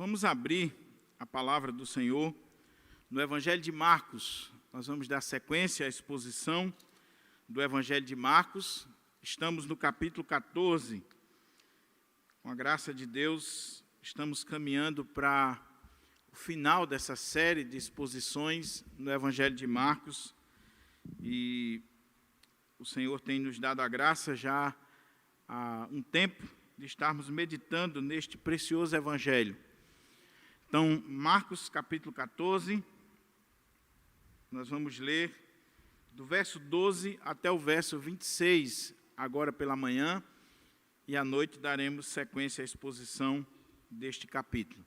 Vamos abrir a palavra do Senhor no Evangelho de Marcos. Nós vamos dar sequência à exposição do Evangelho de Marcos. Estamos no capítulo 14. Com a graça de Deus, estamos caminhando para o final dessa série de exposições no Evangelho de Marcos. E o Senhor tem nos dado a graça já há um tempo de estarmos meditando neste precioso Evangelho. Então, Marcos capítulo 14, nós vamos ler do verso 12 até o verso 26, agora pela manhã, e à noite daremos sequência à exposição deste capítulo.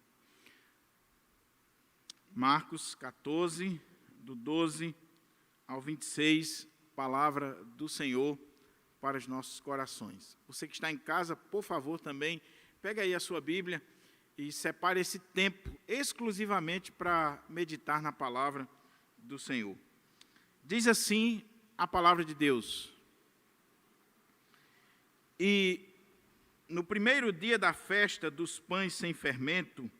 Marcos 14, do 12 ao 26, palavra do Senhor para os nossos corações. Você que está em casa, por favor, também, pega aí a sua Bíblia e separe esse tempo exclusivamente para meditar na palavra do Senhor. Diz assim a palavra de Deus: E no primeiro dia da festa dos pães sem fermento,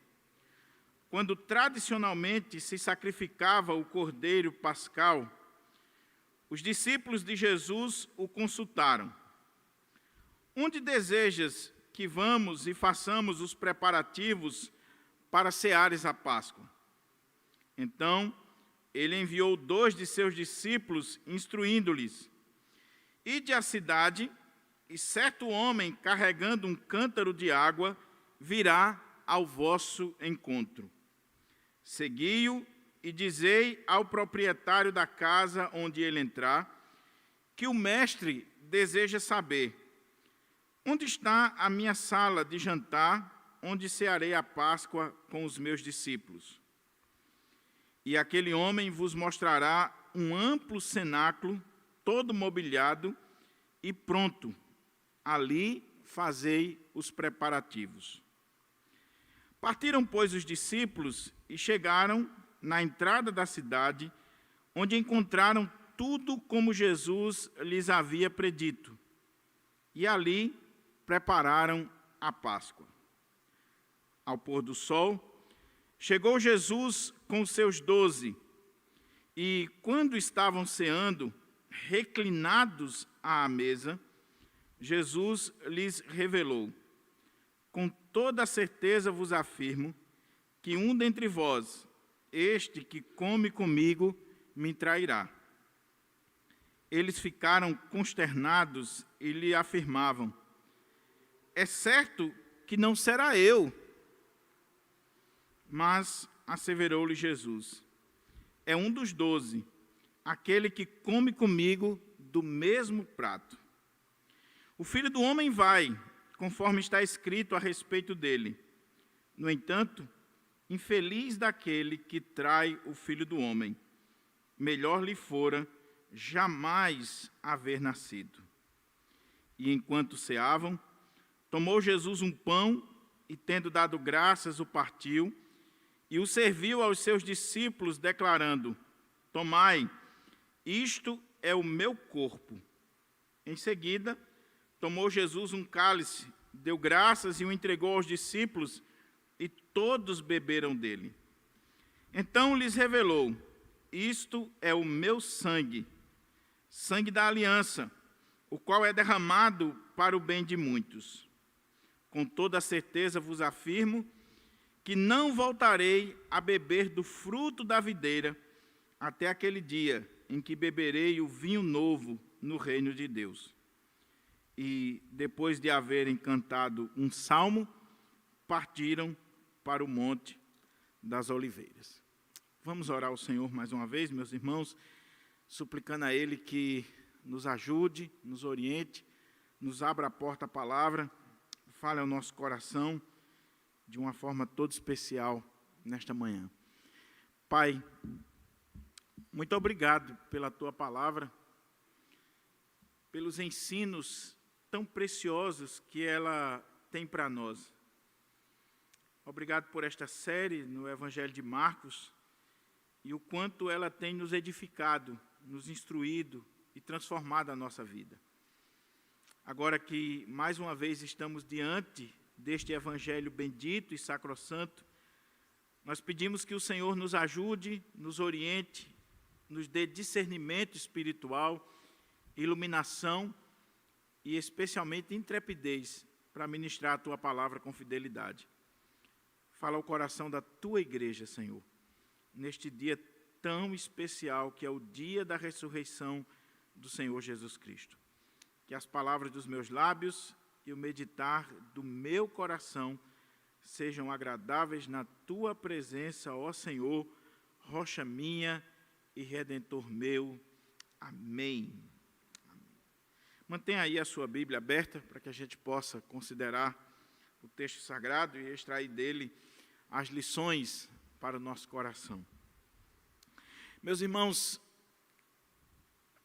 quando tradicionalmente se sacrificava o cordeiro pascal, os discípulos de Jesus o consultaram: Onde desejas que vamos e façamos os preparativos para ceares a Páscoa? Então, ele enviou 2 de seus discípulos, instruindo-lhes: Ide à cidade, e certo homem carregando um cântaro de água virá ao vosso encontro. Segui-o e dizei ao proprietário da casa onde ele entrar, que o mestre deseja saber: Onde está a minha sala de jantar, onde cearei a Páscoa com os meus discípulos? E aquele homem vos mostrará um amplo cenáculo, todo mobiliado e pronto. Ali fazei os preparativos. Partiram, pois, os discípulos e chegaram na entrada da cidade, onde encontraram tudo como Jesus lhes havia predito. E ali prepararam a Páscoa. Ao pôr do sol, chegou Jesus com os seus 12, e quando estavam ceando, reclinados à mesa, Jesus lhes revelou: Com toda certeza vos afirmo que um dentre vós, este que come comigo, me trairá. Eles ficaram consternados e lhe afirmavam: É certo que não será eu. Mas asseverou-lhe Jesus: É um dos 12, aquele que come comigo do mesmo prato. O Filho do Homem vai, conforme está escrito a respeito dele. No entanto, infeliz daquele que trai o Filho do Homem. Melhor lhe fora jamais haver nascido. E enquanto ceavam, tomou Jesus um pão e, tendo dado graças, o partiu e o serviu aos seus discípulos, declarando: Tomai, isto é o meu corpo. Em seguida, tomou Jesus um cálice, deu graças e o entregou aos discípulos, e todos beberam dele. Então lhes revelou: Isto é o meu sangue, sangue da aliança, o qual é derramado para o bem de muitos. Com toda certeza vos afirmo que não voltarei a beber do fruto da videira até aquele dia em que beberei o vinho novo no reino de Deus. E, depois de haverem cantado um salmo, partiram para o Monte das Oliveiras. Vamos orar ao Senhor mais uma vez, meus irmãos, suplicando a Ele que nos ajude, nos oriente, nos abra a porta à palavra, fale ao nosso coração de uma forma toda especial nesta manhã. Pai, muito obrigado pela Tua palavra, pelos ensinos tão preciosos que ela tem para nós. Obrigado por esta série no Evangelho de Marcos e o quanto ela tem nos edificado, nos instruído e transformado a nossa vida. Agora que, mais uma vez, estamos diante deste Evangelho bendito e sacrossanto, Nós pedimos que o Senhor nos ajude, nos oriente, nos dê discernimento espiritual, iluminação e especialmente intrepidez para ministrar a Tua palavra com fidelidade. Fala ao coração da Tua igreja, Senhor, neste dia tão especial que é o dia da ressurreição do Senhor Jesus Cristo. Que as palavras dos meus lábios e o meditar do meu coração sejam agradáveis na Tua presença, ó Senhor, rocha minha e Redentor meu. Amém. Mantenha aí a sua Bíblia aberta para que a gente possa considerar o texto sagrado e extrair dele as lições para o nosso coração. Meus irmãos,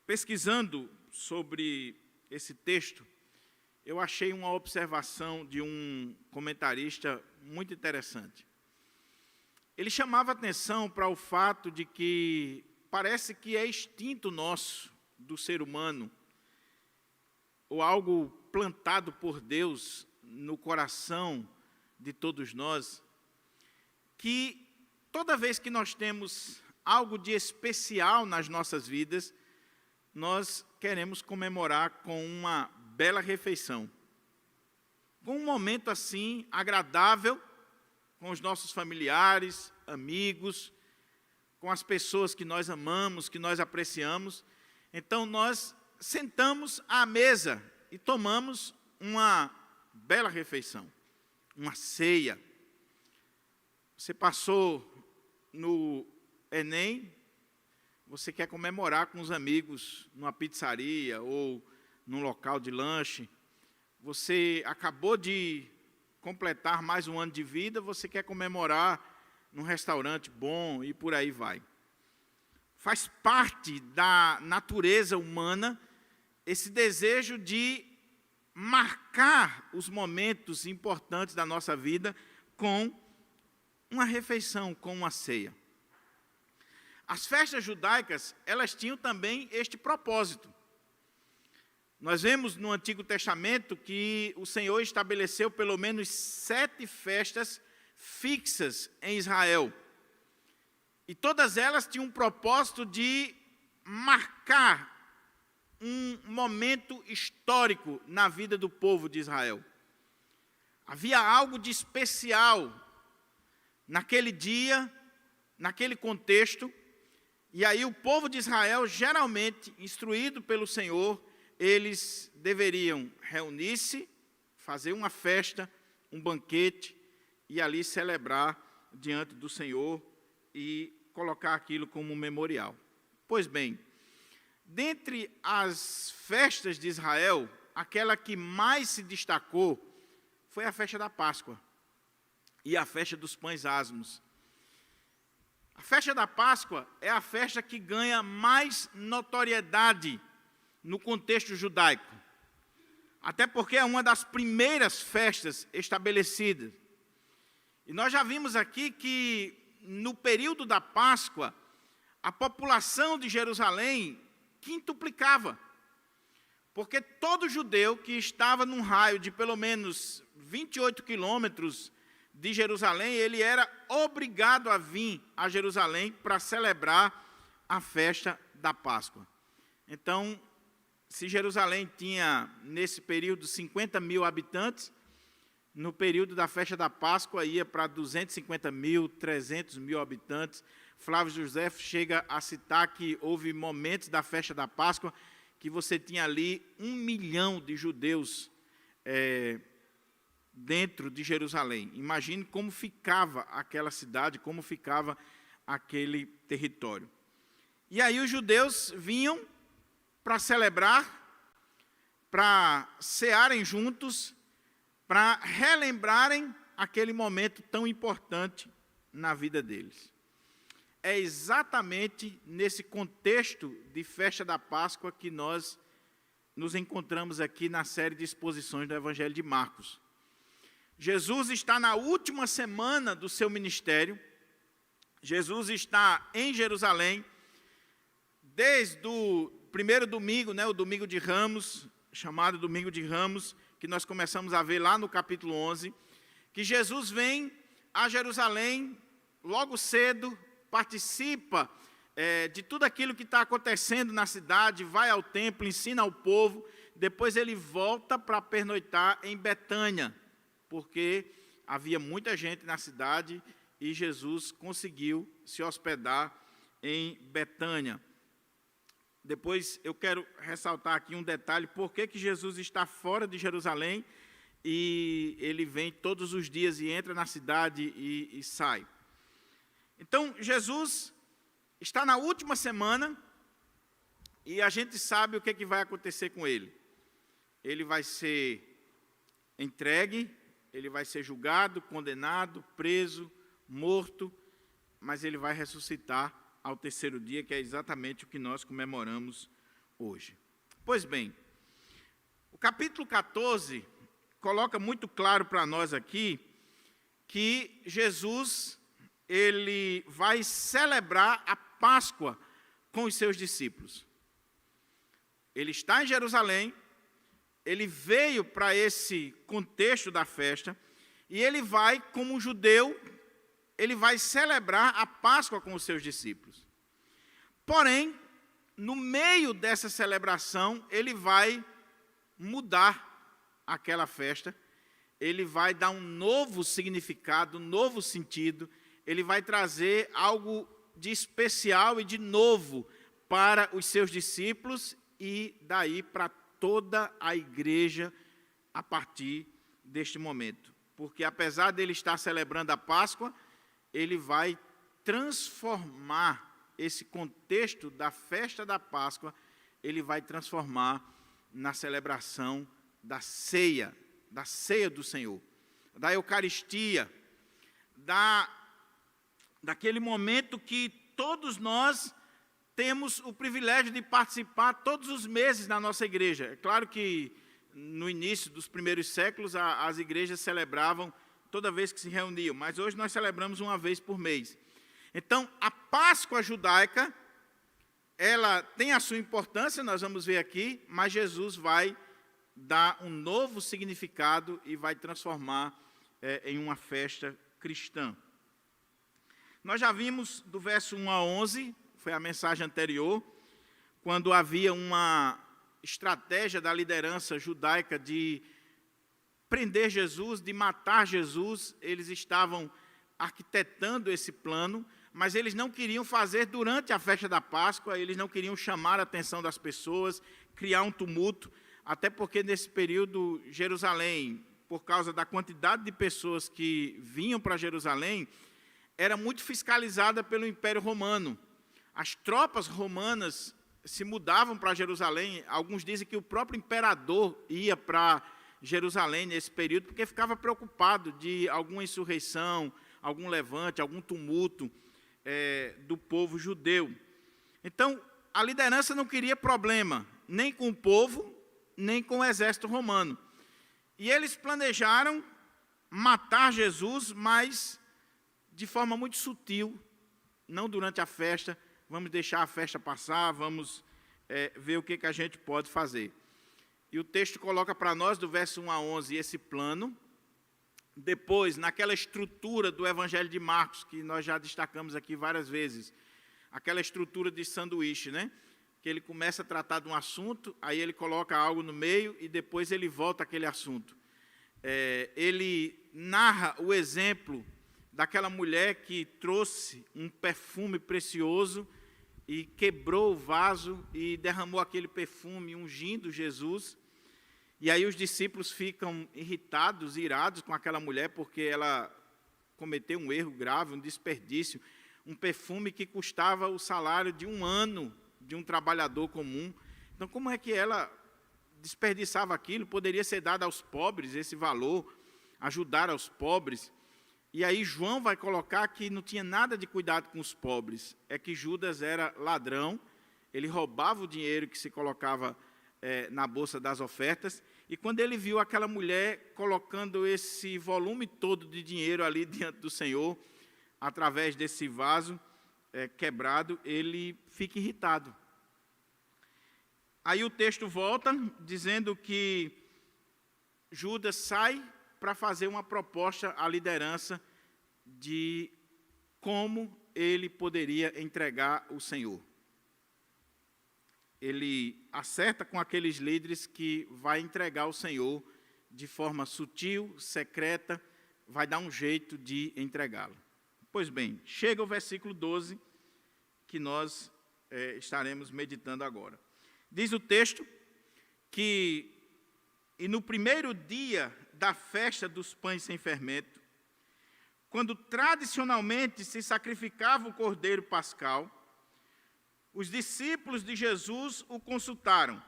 pesquisando sobre esse texto, eu achei uma observação de um comentarista muito interessante. Ele chamava atenção para o fato de que parece que é instinto nosso, do ser humano, ou algo plantado por Deus no coração de todos nós, que toda vez que nós temos algo de especial nas nossas vidas, nós queremos comemorar com uma bela refeição, com um momento assim agradável, com os nossos familiares, amigos, com as pessoas que nós amamos, que nós apreciamos. Então nós sentamos à mesa e tomamos uma bela refeição, uma ceia. Você passou no Enem, você quer comemorar com os amigos numa pizzaria ou num local de lanche. Você acabou de completar mais um ano de vida, você quer comemorar num restaurante bom e por aí vai. Faz parte da natureza humana esse desejo de marcar os momentos importantes da nossa vida com uma refeição, com uma ceia. As festas judaicas, elas tinham também este propósito. Nós vemos no Antigo Testamento que o Senhor estabeleceu pelo menos 7 festas fixas em Israel. E todas elas tinham um propósito de marcar um momento histórico na vida do povo de Israel. Havia algo de especial naquele dia, naquele contexto, e aí o povo de Israel, geralmente, instruído pelo Senhor, eles deveriam reunir-se, fazer uma festa, um banquete, e ali celebrar diante do Senhor e colocar aquilo como um memorial. Pois bem, dentre as festas de Israel, aquela que mais se destacou foi a festa da Páscoa e a festa dos pães asmos. A festa da Páscoa é a festa que ganha mais notoriedade no contexto judaico, até porque é uma das primeiras festas estabelecidas. E nós já vimos aqui que no período da Páscoa, a população de Jerusalém quintuplicava, porque todo judeu que estava num raio de pelo menos 28 quilômetros de Jerusalém, ele era obrigado a vir a Jerusalém para celebrar a festa da Páscoa. Então, se Jerusalém tinha, nesse período, 50 mil habitantes, no período da festa da Páscoa ia para 250 mil, 300 mil habitantes. Flávio José chega a citar que houve momentos da festa da Páscoa que você tinha ali 1 milhão de judeus dentro de Jerusalém. Imagine como ficava aquela cidade, como ficava aquele território. E aí os judeus vinham para celebrar, para cearem juntos, para relembrarem aquele momento tão importante na vida deles. É exatamente nesse contexto de festa da Páscoa que nós nos encontramos aqui na série de exposições do Evangelho de Marcos. Jesus está na última semana do seu ministério. Jesus está em Jerusalém, desde o primeiro domingo, o domingo de Ramos, chamado Domingo de Ramos, que nós começamos a ver lá no capítulo 11, que Jesus vem a Jerusalém logo cedo, participa de tudo aquilo que está acontecendo na cidade, vai ao templo, ensina ao povo, depois ele volta para pernoitar em Betânia, porque havia muita gente na cidade e Jesus conseguiu se hospedar em Betânia. Depois eu quero ressaltar aqui um detalhe, por que Jesus está fora de Jerusalém e ele vem todos os dias e entra na cidade e sai. Então, Jesus está na última semana e a gente sabe o que vai acontecer com ele. Ele vai ser entregue, ele vai ser julgado, condenado, preso, morto, mas ele vai ressuscitar ao terceiro dia, que é exatamente o que nós comemoramos hoje. Pois bem, o capítulo 14 coloca muito claro para nós aqui que Jesus, ele vai celebrar a Páscoa com os seus discípulos. Ele está em Jerusalém, ele veio para esse contexto da festa, e ele vai, como judeu, ele vai celebrar a Páscoa com os seus discípulos. Porém, no meio dessa celebração, ele vai mudar aquela festa, ele vai dar um novo significado, um novo sentido, ele vai trazer algo de especial e de novo para os seus discípulos e daí para toda a igreja a partir deste momento. Porque apesar dele estar celebrando a Páscoa, ele vai transformar esse contexto da festa da Páscoa, ele vai transformar na celebração da ceia do Senhor, da Eucaristia, daquele momento que todos nós temos o privilégio de participar todos os meses na nossa igreja. É claro que no início dos primeiros séculos as igrejas celebravam toda vez que se reuniam, mas hoje nós celebramos uma vez por mês. Então, a Páscoa judaica, ela tem a sua importância, nós vamos ver aqui, mas Jesus vai dar um novo significado e vai transformar em uma festa cristã. Nós já vimos do verso 1 a 11, foi a mensagem anterior, quando havia uma estratégia da liderança judaica de prender Jesus, de matar Jesus, eles estavam arquitetando esse plano, mas eles não queriam fazer durante a festa da Páscoa, eles não queriam chamar a atenção das pessoas, criar um tumulto, até porque nesse período Jerusalém, por causa da quantidade de pessoas que vinham para Jerusalém, era muito fiscalizada pelo Império Romano. As tropas romanas se mudavam para Jerusalém, alguns dizem que o próprio imperador ia para Jerusalém nesse período, porque ficava preocupado de alguma insurreição, algum levante, algum tumulto do povo judeu. Então, a liderança não queria problema, nem com o povo, nem com o exército romano. E eles planejaram matar Jesus, mas de forma muito sutil, não durante a festa, vamos deixar a festa passar, vamos ver o que a gente pode fazer. E o texto coloca para nós, do verso 1 a 11, esse plano. Depois, naquela estrutura do Evangelho de Marcos, que nós já destacamos aqui várias vezes, aquela estrutura de sanduíche, né? Que ele começa a tratar de um assunto, aí ele coloca algo no meio e depois ele volta àquele assunto. Ele narra o exemplo daquela mulher que trouxe um perfume precioso e quebrou o vaso e derramou aquele perfume ungindo Jesus. E aí os discípulos ficam irritados, irados com aquela mulher, porque ela cometeu um erro grave, um desperdício, um perfume que custava o salário de um ano de um trabalhador comum. Então, como é que ela desperdiçava aquilo? Poderia ser dado aos pobres esse valor, ajudar aos pobres. E aí João vai colocar que não tinha nada de cuidado com os pobres, é que Judas era ladrão, ele roubava o dinheiro que se colocava na bolsa das ofertas, e quando ele viu aquela mulher colocando esse volume todo de dinheiro ali diante do Senhor, através desse vaso quebrado, ele fica irritado. Aí o texto volta, dizendo que Judas sai para fazer uma proposta à liderança de como ele poderia entregar o Senhor. Ele acerta com aqueles líderes que vai entregar o Senhor de forma sutil, secreta, vai dar um jeito de entregá-lo. Pois bem, chega o versículo 12, que nós estaremos meditando agora. Diz o texto que, e no primeiro dia da festa dos pães sem fermento, quando tradicionalmente se sacrificava o cordeiro pascal, os discípulos de Jesus o consultaram: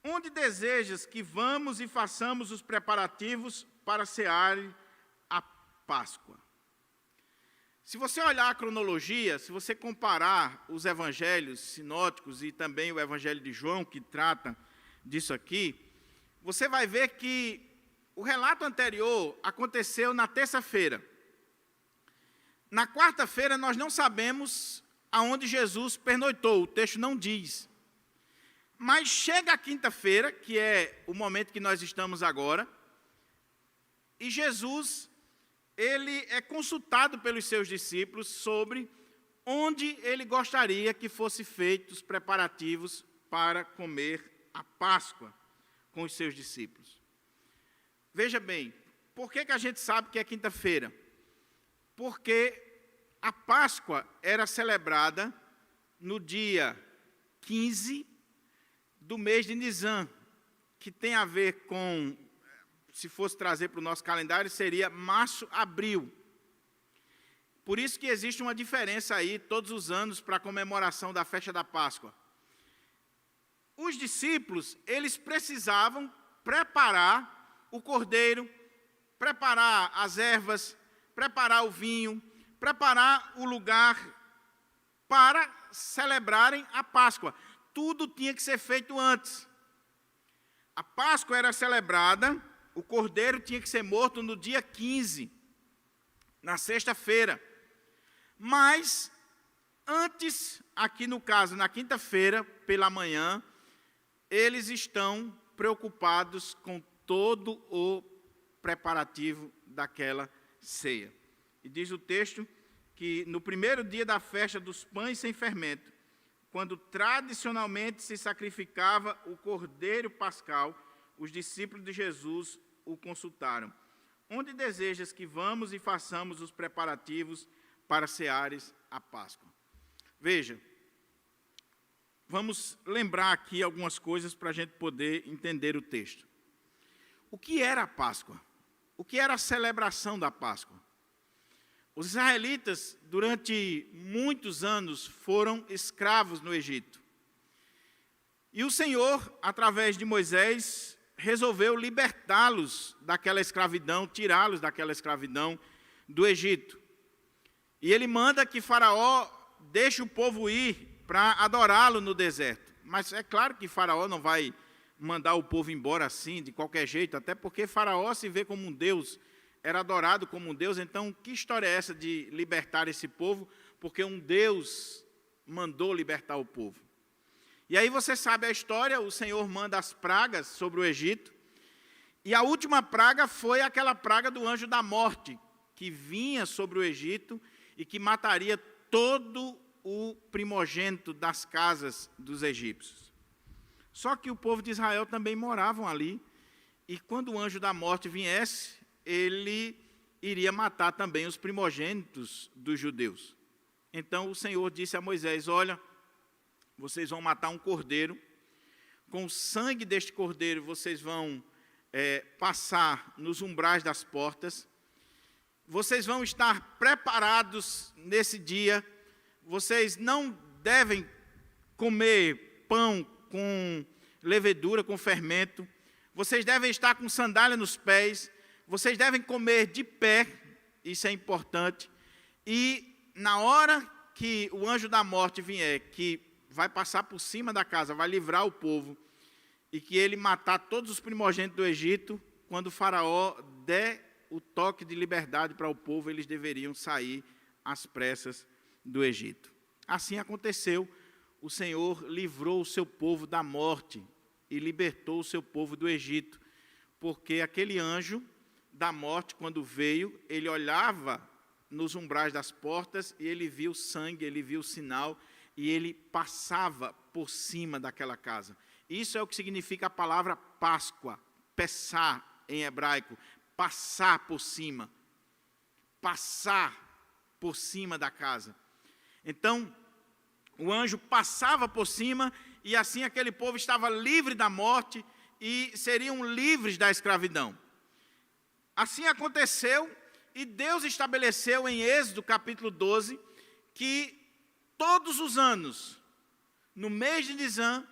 onde desejas que vamos e façamos os preparativos para cear a Páscoa? Se você olhar a cronologia, se você comparar os evangelhos sinóticos e também o evangelho de João, que trata disso aqui, você vai ver que o relato anterior aconteceu na terça-feira. Na quarta-feira nós não sabemos aonde Jesus pernoitou, o texto não diz. Mas chega a quinta-feira, que é o momento que nós estamos agora, e Jesus, ele é consultado pelos seus discípulos sobre onde ele gostaria que fossem feitos os preparativos para comer a Páscoa com os seus discípulos. Veja bem, por que a gente sabe que é quinta-feira? Porque a Páscoa era celebrada no dia 15 do mês de Nisan, que tem a ver com, se fosse trazer para o nosso calendário, seria março, abril. Por isso que existe uma diferença aí, todos os anos, para a comemoração da festa da Páscoa. Os discípulos, eles precisavam preparar o cordeiro, preparar as ervas, preparar o vinho, preparar o lugar para celebrarem a Páscoa. Tudo tinha que ser feito antes. A Páscoa era celebrada, o cordeiro tinha que ser morto no dia 15, na sexta-feira. Mas, antes, aqui no caso, na quinta-feira, pela manhã, eles estão preocupados com todo o preparativo daquela ceia. E diz o texto que no primeiro dia da festa dos pães sem fermento, quando tradicionalmente se sacrificava o cordeiro pascal, os discípulos de Jesus o consultaram: onde desejas que vamos e façamos os preparativos para ceares a Páscoa? Veja, vamos lembrar aqui algumas coisas para a gente poder entender o texto. O que era a Páscoa? O que era a celebração da Páscoa? Os israelitas, durante muitos anos, foram escravos no Egito. E o Senhor, através de Moisés, resolveu libertá-los daquela escravidão, tirá-los daquela escravidão do Egito. E ele manda que Faraó deixe o povo ir para adorá-lo no deserto. Mas é claro que Faraó não vai mandar o povo embora assim, de qualquer jeito, até porque Faraó se vê como um Deus, era adorado como um Deus. Então, que história é essa de libertar esse povo? Porque um Deus mandou libertar o povo. E aí você sabe a história, o Senhor manda as pragas sobre o Egito, e a última praga foi aquela praga do anjo da morte, que vinha sobre o Egito e que mataria todo o primogênito das casas dos egípcios. Só que o povo de Israel também moravam ali, e quando o anjo da morte viesse, ele iria matar também os primogênitos dos judeus. Então o Senhor disse a Moisés: olha, vocês vão matar um cordeiro, com o sangue deste cordeiro vocês vão passar nos umbrais das portas, vocês vão estar preparados nesse dia, vocês não devem comer pão com levedura, com fermento, vocês devem estar com sandália nos pés, vocês devem comer de pé, isso é importante, e na hora que o anjo da morte vier, que vai passar por cima da casa, vai livrar o povo, e que ele matar todos os primogênitos do Egito, quando o faraó der o toque de liberdade para o povo, eles deveriam sair às pressas do Egito. Assim aconteceu, o Senhor livrou o seu povo da morte e libertou o seu povo do Egito, porque aquele anjo da morte, quando veio, ele olhava nos umbrais das portas, e ele viu sangue, ele viu o sinal, e ele passava por cima daquela casa. Isso é o que significa a palavra Páscoa, pessar em hebraico, passar por cima. Passar por cima da casa. Então, o anjo passava por cima, e assim aquele povo estava livre da morte, e seriam livres da escravidão. Assim aconteceu, e Deus estabeleceu em Êxodo capítulo 12, que todos os anos, no mês de Nisan,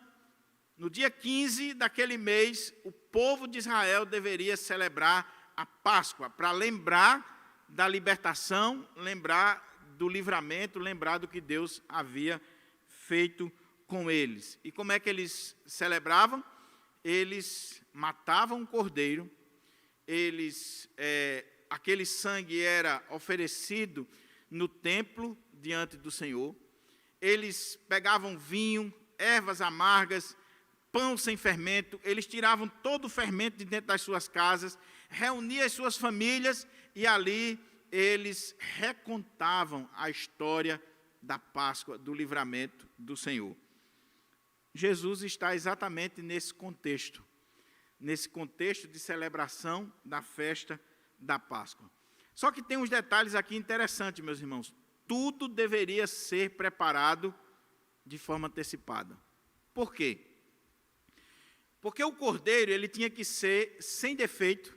no dia 15 daquele mês, o povo de Israel deveria celebrar a Páscoa, para lembrar da libertação, lembrar do livramento, lembrar do que Deus havia feito com eles. E como é que eles celebravam? Eles matavam um cordeiro, aquele sangue era oferecido no templo diante do Senhor, eles pegavam vinho, ervas amargas, pão sem fermento, eles tiravam todo o fermento de dentro das suas casas, reuniam as suas famílias, e ali eles recontavam a história da Páscoa, do livramento do Senhor. Jesus está exatamente nesse contexto de celebração da festa da Páscoa. Só que tem uns detalhes aqui interessantes, meus irmãos. Tudo deveria ser preparado de forma antecipada. Por quê? Porque o cordeiro, ele tinha que ser sem defeito,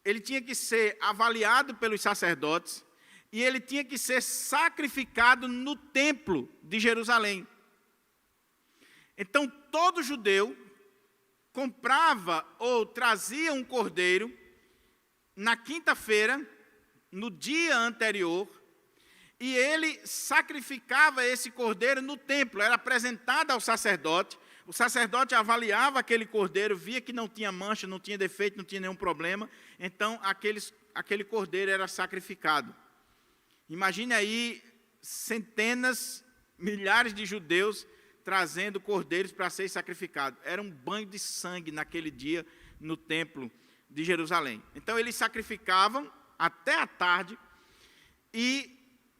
ele tinha que ser avaliado pelos sacerdotes, e ele tinha que ser sacrificado no templo de Jerusalém. Então, todo judeu comprava ou trazia um cordeiro na quinta-feira, no dia anterior, e ele sacrificava esse cordeiro no templo, era apresentado ao sacerdote, o sacerdote avaliava aquele cordeiro, via que não tinha mancha, não tinha defeito, não tinha nenhum problema, então aquele cordeiro era sacrificado. Imagine aí centenas, milhares de judeus trazendo cordeiros para ser sacrificados. Era um banho de sangue naquele dia no templo de Jerusalém. Então eles sacrificavam até a tarde, e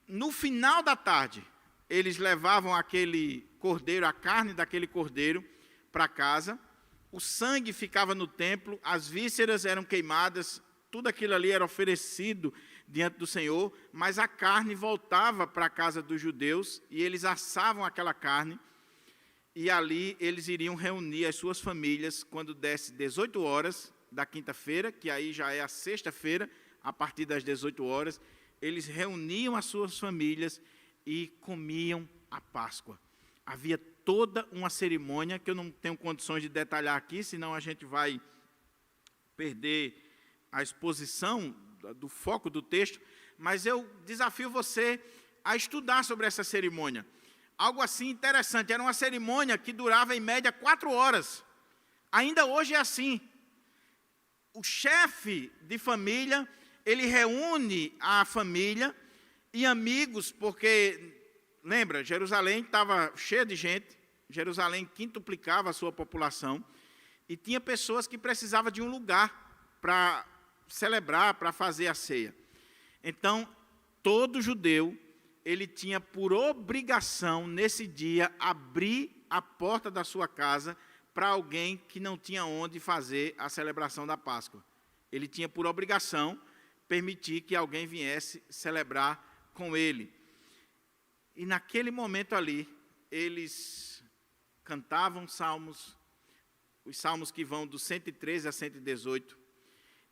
no final da tarde eles levavam aquele cordeiro, a carne daquele cordeiro, para casa, o sangue ficava no templo, as vísceras eram queimadas, tudo aquilo ali era oferecido diante do Senhor, mas a carne voltava para a casa dos judeus, e eles assavam aquela carne, e ali eles iriam reunir as suas famílias quando desse 18 horas da quinta-feira, que aí já é a sexta-feira, a partir das 18 horas, eles reuniam as suas famílias e comiam a Páscoa. Havia toda uma cerimônia, que eu não tenho condições de detalhar aqui, senão a gente vai perder a exposição do foco do texto, mas eu desafio você a estudar sobre essa cerimônia. Algo assim interessante, era uma cerimônia que durava em média 4 horas. Ainda hoje é assim. O chefe de família, ele reúne a família e amigos, porque, lembra, Jerusalém estava cheia de gente, Jerusalém quintuplicava a sua população, e tinha pessoas que precisavam de um lugar para celebrar, para fazer a ceia. Então, todo judeu, ele tinha por obrigação, nesse dia, abrir a porta da sua casa para alguém que não tinha onde fazer a celebração da Páscoa. Ele tinha por obrigação permitir que alguém viesse celebrar com ele. E naquele momento ali, eles cantavam salmos, os salmos que vão do 113 a 118,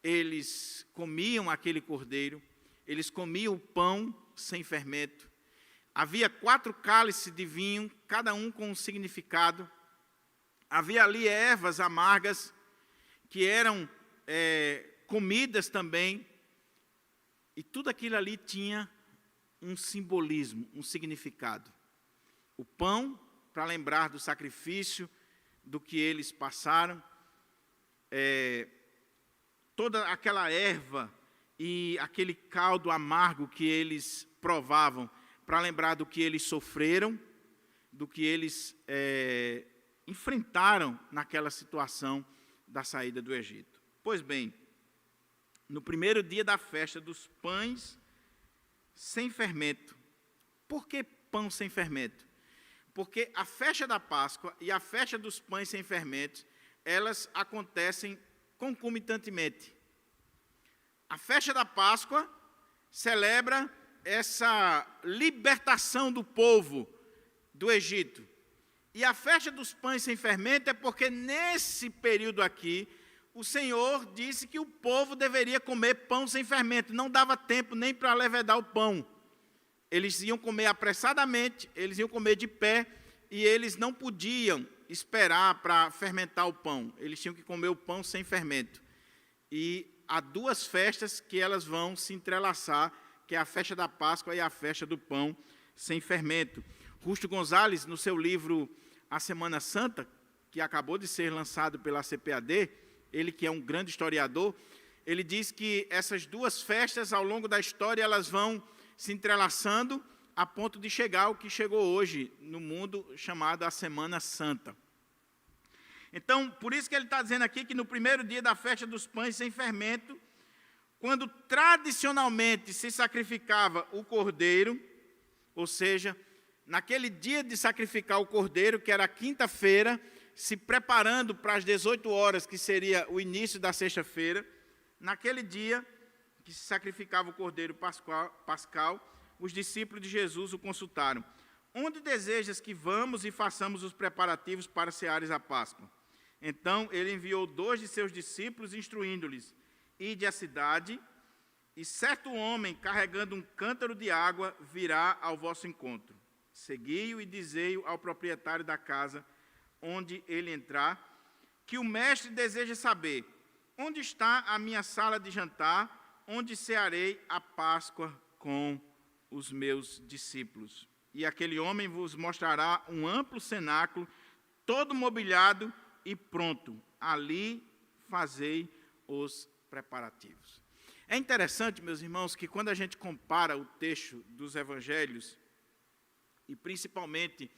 eles comiam aquele cordeiro, eles comiam o pão sem fermento. Havia 4 cálices de vinho, cada um com um significado. Havia ali ervas amargas, que eram comidas também. E tudo aquilo ali tinha um simbolismo, um significado. O pão, para lembrar do sacrifício, do que eles passaram. Toda aquela erva e aquele caldo amargo que eles provavam, para lembrar do que eles sofreram, do que eles enfrentaram naquela situação da saída do Egito. Pois bem, no primeiro dia da festa dos pães sem fermento. Por que pão sem fermento? Porque a festa da Páscoa e a festa dos pães sem fermento, elas acontecem concomitantemente. A festa da Páscoa celebra essa libertação do povo do Egito. E a festa dos pães sem fermento é porque nesse período aqui, o Senhor disse que o povo deveria comer pão sem fermento. Não dava tempo nem para levedar o pão. Eles iam comer apressadamente, eles iam comer de pé, e eles não podiam esperar para fermentar o pão. Eles tinham que comer o pão sem fermento. E há duas festas que elas vão se entrelaçar, que é a festa da Páscoa e a festa do pão sem fermento. Rusto Gonzalez, no seu livro A Semana Santa, que acabou de ser lançado pela CPAD, ele que é um grande historiador, ele diz que essas duas festas, ao longo da história, elas vão se entrelaçando a ponto de chegar ao que chegou hoje no mundo, chamado a Semana Santa. Então, por isso que ele está dizendo aqui que no primeiro dia da festa dos pães sem fermento, quando tradicionalmente se sacrificava o cordeiro, ou seja, naquele dia de sacrificar o cordeiro, que era quinta-feira, se preparando para as 18 horas, que seria o início da sexta-feira, naquele dia que se sacrificava o cordeiro pascal, os discípulos de Jesus o consultaram. Onde desejas que vamos e façamos os preparativos para ceares a Páscoa? Então ele enviou 2 de seus discípulos, instruindo-lhes: ide à cidade, e certo homem, carregando um cântaro de água, virá ao vosso encontro. Segui-o e dizei-o ao proprietário da casa, onde ele entrar, que o mestre deseja saber: onde está a minha sala de jantar, onde cearei a Páscoa com os meus discípulos? E aquele homem vos mostrará um amplo cenáculo, todo mobiliado e pronto. Ali fazei os preparativos. É interessante, meus irmãos, que quando a gente compara o texto dos evangelhos, e principalmente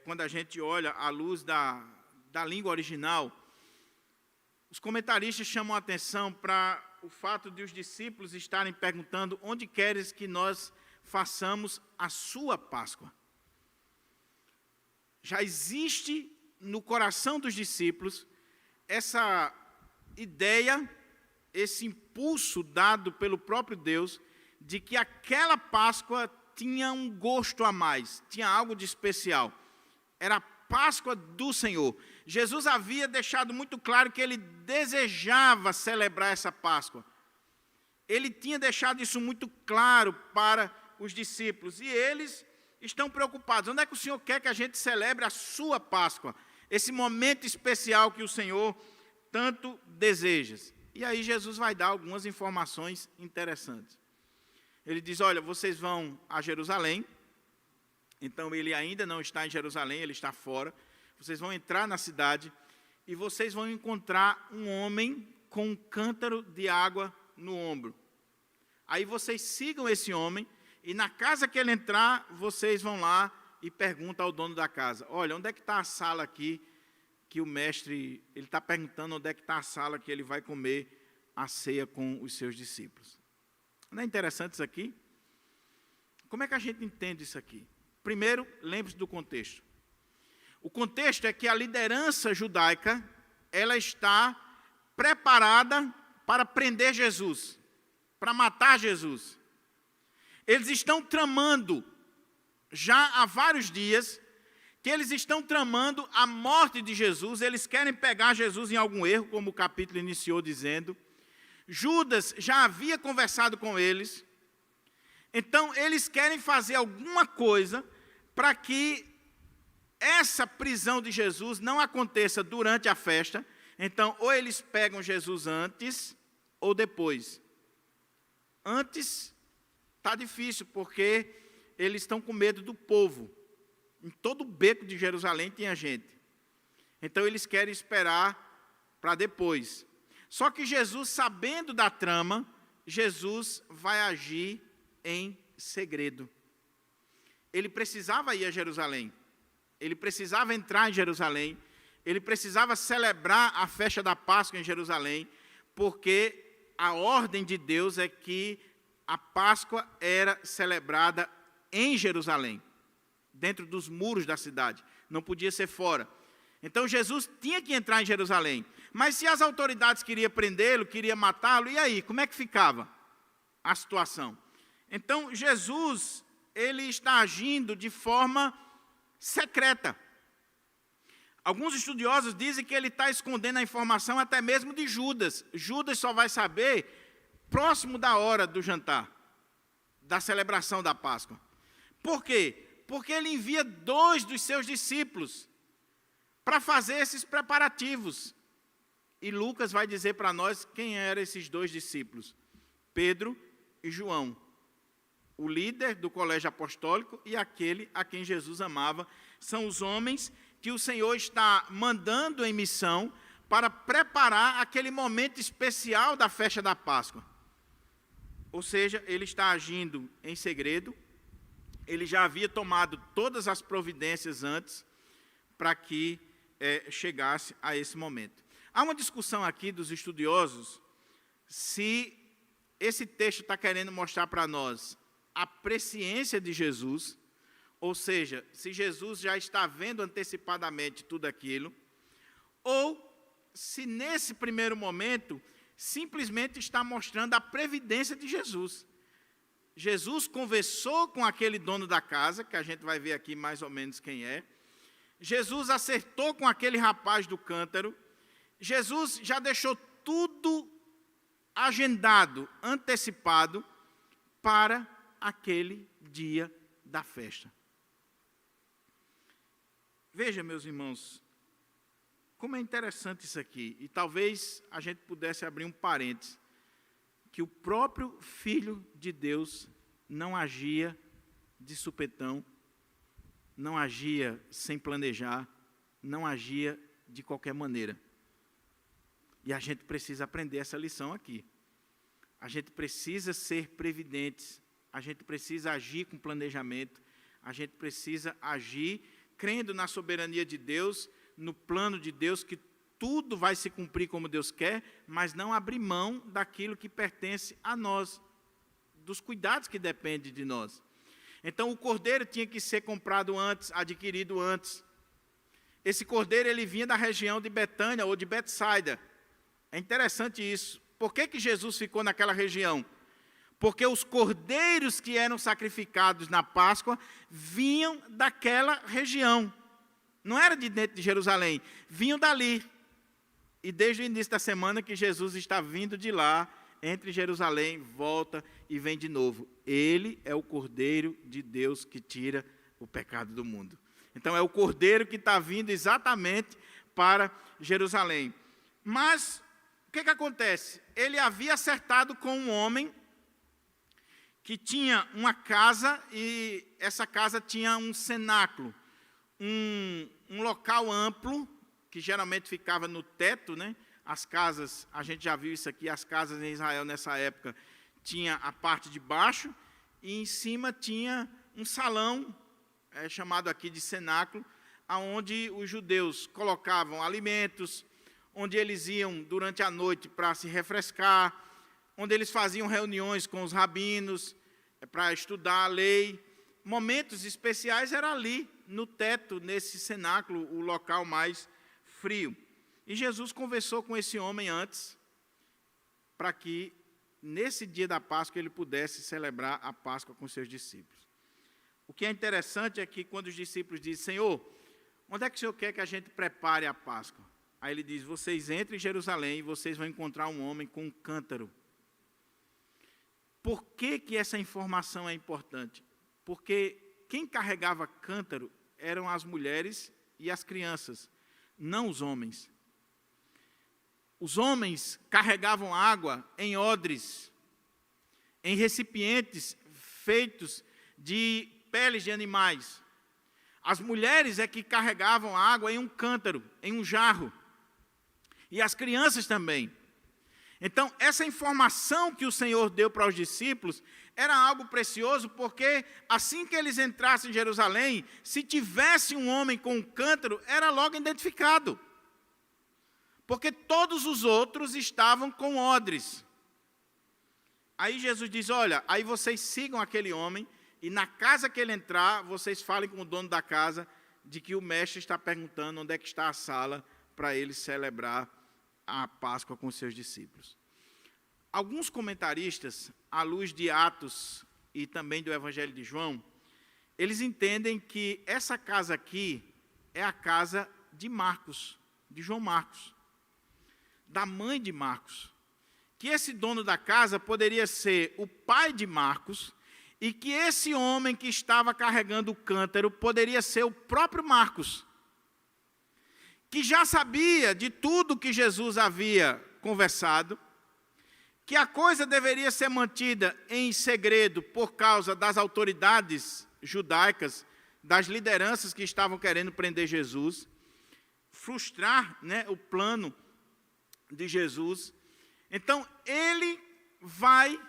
quando a gente olha à luz da língua original, os comentaristas chamam a atenção para o fato de os discípulos estarem perguntando: onde queres que nós façamos a sua Páscoa? Já existe no coração dos discípulos essa ideia, esse impulso dado pelo próprio Deus, de que aquela Páscoa tinha um gosto a mais, tinha algo de especial. Era a Páscoa do Senhor. Jesus havia deixado muito claro que ele desejava celebrar essa Páscoa. Ele tinha deixado isso muito claro para os discípulos. E eles estão preocupados. Onde é que o Senhor quer que a gente celebre a sua Páscoa? Esse momento especial que o Senhor tanto deseja. E aí Jesus vai dar algumas informações interessantes. Ele diz: olha, vocês vão a Jerusalém. Então ele ainda não está em Jerusalém, ele está fora. Vocês vão entrar na cidade e vocês vão encontrar um homem com um cântaro de água no ombro. Aí vocês sigam esse homem e na casa que ele entrar, vocês vão lá e perguntam ao dono da casa: olha, onde é que está a sala aqui que o mestre, ele está perguntando onde é que está a sala que ele vai comer a ceia com os seus discípulos. Não é interessante isso aqui? Como é que a gente entende isso aqui? Primeiro, lembre-se do contexto. O contexto é que a liderança judaica, ela está preparada para prender Jesus, para matar Jesus. Eles estão tramando, já há vários dias, que eles estão tramando a morte de Jesus. Eles querem pegar Jesus em algum erro, como o capítulo iniciou dizendo. Judas já havia conversado com eles. Então, eles querem fazer alguma coisa para que essa prisão de Jesus não aconteça durante a festa. Então, ou eles pegam Jesus antes ou depois. Antes está difícil, porque eles estão com medo do povo. Em todo o beco de Jerusalém tinha gente. Então, eles querem esperar para depois. Só que Jesus, sabendo da trama, Jesus vai agir em segredo. Ele precisava ir a Jerusalém. Ele precisava entrar em Jerusalém. Ele precisava celebrar a festa da Páscoa em Jerusalém, porque a ordem de Deus é que a Páscoa era celebrada em Jerusalém, dentro dos muros da cidade, não podia ser fora. Então Jesus tinha que entrar em Jerusalém. Mas se as autoridades queriam prendê-lo, queriam matá-lo, e aí, como é que ficava a situação? Então Jesus, ele está agindo de forma secreta. Alguns estudiosos dizem que ele está escondendo a informação até mesmo de Judas. Judas só vai saber próximo da hora do jantar, da celebração da Páscoa. Por quê? Porque ele envia 2 dos seus discípulos para fazer esses preparativos. E Lucas vai dizer para nós quem eram esses 2 discípulos: Pedro e João, o líder do colégio apostólico e aquele a quem Jesus amava. São os homens que o Senhor está mandando em missão para preparar aquele momento especial da festa da Páscoa. Ou seja, ele está agindo em segredo, ele já havia tomado todas as providências antes para que chegasse a esse momento. Há uma discussão aqui dos estudiosos se esse texto está querendo mostrar para nós a presciência de Jesus, ou seja, se Jesus já está vendo antecipadamente tudo aquilo, ou se nesse primeiro momento simplesmente está mostrando a previdência de Jesus. Jesus conversou com aquele dono da casa, que a gente vai ver aqui mais ou menos quem é. Jesus acertou com aquele rapaz do cântaro. Jesus já deixou tudo agendado, antecipado para aquele dia da festa. Veja, meus irmãos, como é interessante isso aqui, e talvez a gente pudesse abrir um parênteses, que o próprio Filho de Deus não agia de supetão, não agia sem planejar, não agia de qualquer maneira. E a gente precisa aprender essa lição aqui. A gente precisa ser previdentes, a gente precisa agir com planejamento, a gente precisa agir crendo na soberania de Deus, no plano de Deus, que tudo vai se cumprir como Deus quer, mas não abrir mão daquilo que pertence a nós, dos cuidados que dependem de nós. Então, o cordeiro tinha que ser comprado antes, adquirido antes. Esse cordeiro, ele vinha da região de Betânia ou de Betsaida. É interessante isso. Por que Jesus ficou naquela região? Porque os cordeiros que eram sacrificados na Páscoa vinham daquela região. Não era de dentro de Jerusalém, vinham dali. E desde o início da semana que Jesus está vindo de lá, entre Jerusalém, volta e vem de novo. Ele é o Cordeiro de Deus que tira o pecado do mundo. Então é o Cordeiro que está vindo exatamente para Jerusalém. Mas o que acontece? Ele havia acertado com um homem que tinha uma casa, e essa casa tinha um cenáculo, um local amplo, que geralmente ficava no teto, né? As casas, a gente já viu isso aqui, as casas em Israel nessa época, tinha a parte de baixo, e em cima tinha um salão, chamado aqui de cenáculo, onde os judeus colocavam alimentos, onde eles iam durante a noite para se refrescar, onde eles faziam reuniões com os rabinos para estudar a lei. Momentos especiais era ali, no teto, nesse cenáculo, o local mais frio. E Jesus conversou com esse homem antes, para que nesse dia da Páscoa ele pudesse celebrar a Páscoa com seus discípulos. O que é interessante é que quando os discípulos dizem: Senhor, onde é que o Senhor quer que a gente prepare a Páscoa? Aí ele diz: vocês entrem em Jerusalém e vocês vão encontrar um homem com um cântaro. Por que essa informação é importante? Porque quem carregava cântaro eram as mulheres e as crianças, não os homens. Os homens carregavam água em odres, em recipientes feitos de peles de animais. As mulheres é que carregavam água em um cântaro, em um jarro. E as crianças também. Então, essa informação que o Senhor deu para os discípulos era algo precioso, porque assim que eles entrassem em Jerusalém, se tivesse um homem com um cântaro, era logo identificado. Porque todos os outros estavam com odres. Aí Jesus diz, olha, aí vocês sigam aquele homem, e na casa que ele entrar, vocês falem com o dono da casa, de que o mestre está perguntando onde é que está a sala, para ele celebrar a Páscoa com seus discípulos. Alguns comentaristas, à luz de Atos e também do Evangelho de João, eles entendem que essa casa aqui é a casa de Marcos, de João Marcos, da mãe de Marcos. Que esse dono da casa poderia ser o pai de Marcos e que esse homem que estava carregando o cântaro poderia ser o próprio Marcos, que já sabia de tudo que Jesus havia conversado, que a coisa deveria ser mantida em segredo por causa das autoridades judaicas, das lideranças que estavam querendo prender Jesus, frustrar, né, o plano de Jesus. Então, ele vai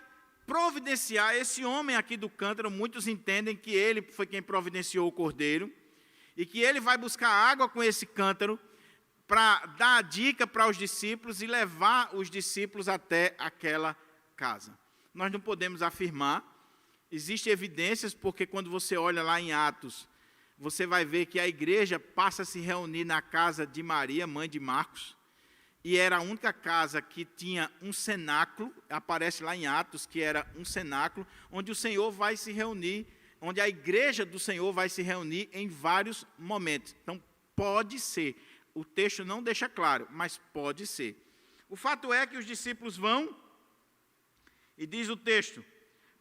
providenciar esse homem aqui do cântaro. Muitos entendem que ele foi quem providenciou o cordeiro, e que ele vai buscar água com esse cântaro para dar a dica para os discípulos e levar os discípulos até aquela casa. Nós não podemos afirmar, existem evidências, porque quando você olha lá em Atos, você vai ver que a igreja passa a se reunir na casa de Maria, mãe de Marcos, e era a única casa que tinha um cenáculo, aparece lá em Atos, que era um cenáculo, onde o Senhor vai se reunir, onde a igreja do Senhor vai se reunir em vários momentos. Então, pode ser, o texto não deixa claro, mas pode ser. O fato é que os discípulos vão, e diz o texto,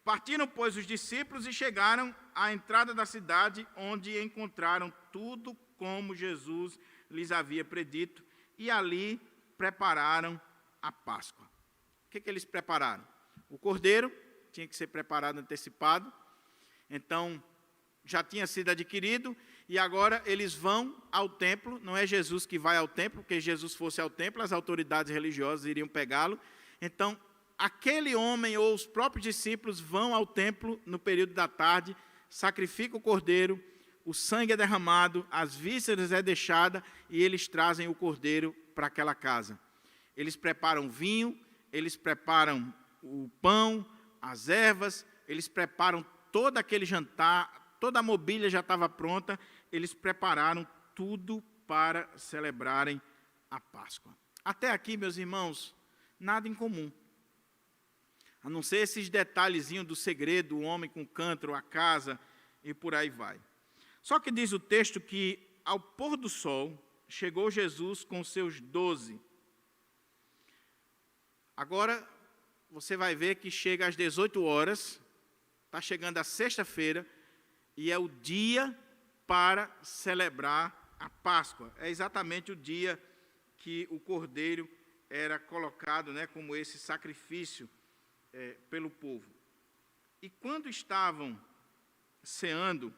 partiram, pois, os discípulos e chegaram à entrada da cidade, onde encontraram tudo como Jesus lhes havia predito, e ali prepararam a Páscoa. O que eles prepararam? O cordeiro tinha que ser preparado antecipado, então já tinha sido adquirido, e agora eles vão ao templo. Não é Jesus que vai ao templo, porque se Jesus fosse ao templo, as autoridades religiosas iriam pegá-lo. Então, aquele homem ou os próprios discípulos vão ao templo no período da tarde, sacrificam o cordeiro, o sangue é derramado, as vísceras é deixada, e eles trazem o cordeiro para aquela casa. Eles preparam vinho, eles preparam o pão, as ervas, eles preparam todo aquele jantar, toda a mobília já estava pronta, eles prepararam tudo para celebrarem a Páscoa. Até aqui, meus irmãos, nada em comum, a não ser esses detalhezinhos do segredo, o homem com cântaro, a casa, e por aí vai. Só que diz o texto que, ao pôr do sol, chegou Jesus com seus 12. Agora, você vai ver que chega às 18 horas, está chegando a sexta-feira, e é o dia para celebrar a Páscoa. É exatamente o dia que o cordeiro era colocado, né, como esse sacrifício pelo povo. E quando estavam ceando,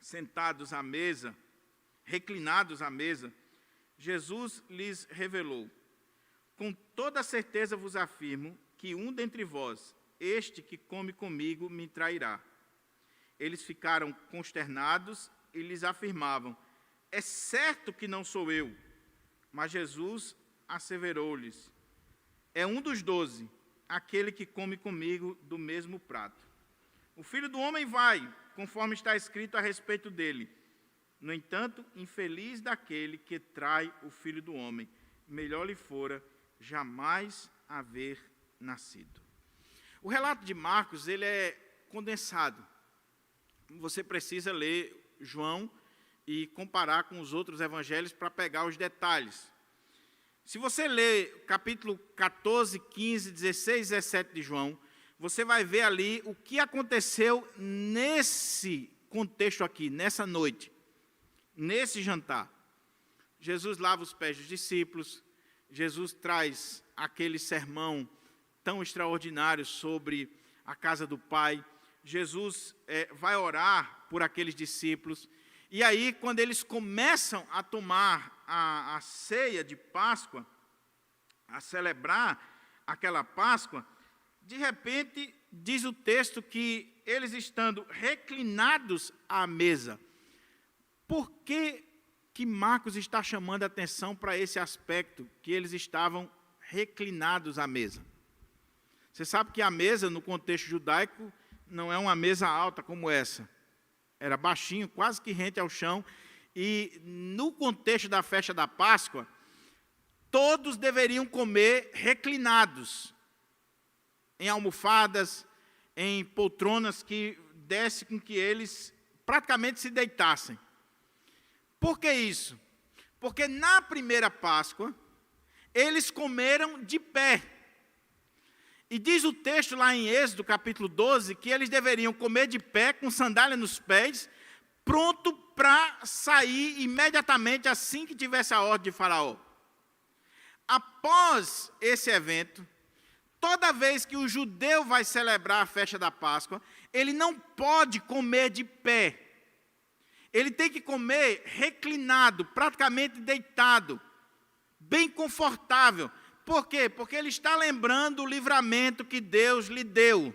sentados à mesa, reclinados à mesa, Jesus lhes revelou: com toda certeza vos afirmo que um dentre vós, este que come comigo, me trairá. Eles ficaram consternados e lhes afirmavam: é certo que não sou eu. Mas Jesus asseverou-lhes: é um dos 12, aquele que come comigo do mesmo prato. O Filho do Homem vai, conforme está escrito a respeito dele. No entanto, infeliz daquele que trai o Filho do Homem, melhor lhe fora jamais haver nascido. O relato de Marcos, ele é condensado. Você precisa ler João e comparar com os outros evangelhos para pegar os detalhes. Se você ler capítulo 14, 15, 16, 17 de João, você vai ver ali o que aconteceu nesse contexto aqui, nessa noite, nesse jantar. Jesus lava os pés dos discípulos, Jesus traz aquele sermão tão extraordinário sobre a casa do Pai, Jesus vai orar por aqueles discípulos, e aí, quando eles começam a tomar a ceia de Páscoa, a celebrar aquela Páscoa, de repente, diz o texto que eles estando reclinados à mesa. Por que Marcos está chamando a atenção para esse aspecto, que eles estavam reclinados à mesa? Você sabe que a mesa, no contexto judaico, não é uma mesa alta como essa. Era baixinho, quase que rente ao chão. E no contexto da festa da Páscoa, todos deveriam comer reclinados, em almofadas, em poltronas que desse com que eles praticamente se deitassem. Por que isso? Porque na primeira Páscoa, eles comeram de pé. E diz o texto lá em Êxodo, capítulo 12, que eles deveriam comer de pé, com sandália nos pés, pronto para sair imediatamente assim que tivesse a ordem de Faraó. Após esse evento, toda vez que o judeu vai celebrar a festa da Páscoa, ele não pode comer de pé. Ele tem que comer reclinado, praticamente deitado, bem confortável. Por quê? Porque ele está lembrando o livramento que Deus lhe deu.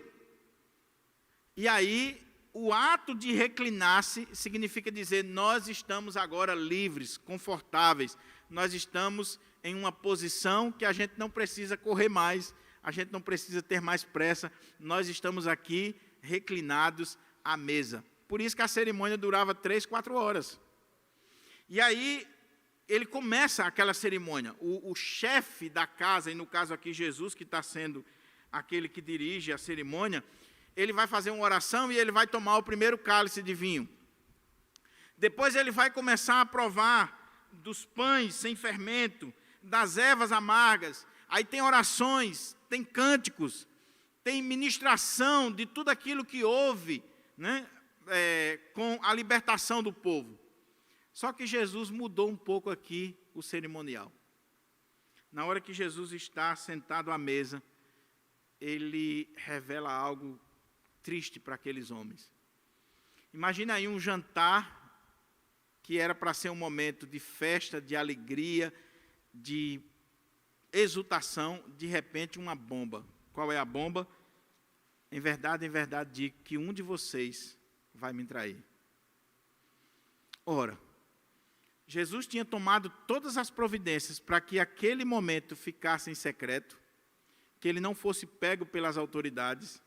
E aí, o ato de reclinar-se significa dizer, nós estamos agora livres, confortáveis. Nós estamos em uma posição que a gente não precisa correr mais, a gente não precisa ter mais pressa. Nós estamos aqui reclinados à mesa. Por isso que a cerimônia durava 3, 4 horas. E aí, ele começa aquela cerimônia. O chefe da casa, e no caso aqui Jesus, que está sendo aquele que dirige a cerimônia, ele vai fazer uma oração e ele vai tomar o primeiro cálice de vinho. Depois ele vai começar a provar dos pães sem fermento, das ervas amargas. Aí tem orações, tem cânticos, tem ministração de tudo aquilo que houve, né, com a libertação do povo. Só que Jesus mudou um pouco aqui o cerimonial. Na hora que Jesus está sentado à mesa, ele revela algo triste para aqueles homens. Imagina aí um jantar que era para ser um momento de festa, de alegria, de exultação, de repente uma bomba. Qual é a bomba? Em verdade, digo que um de vocês vai me trair. Ora, Jesus tinha tomado todas as providências para que aquele momento ficasse em secreto, que ele não fosse pego pelas autoridades,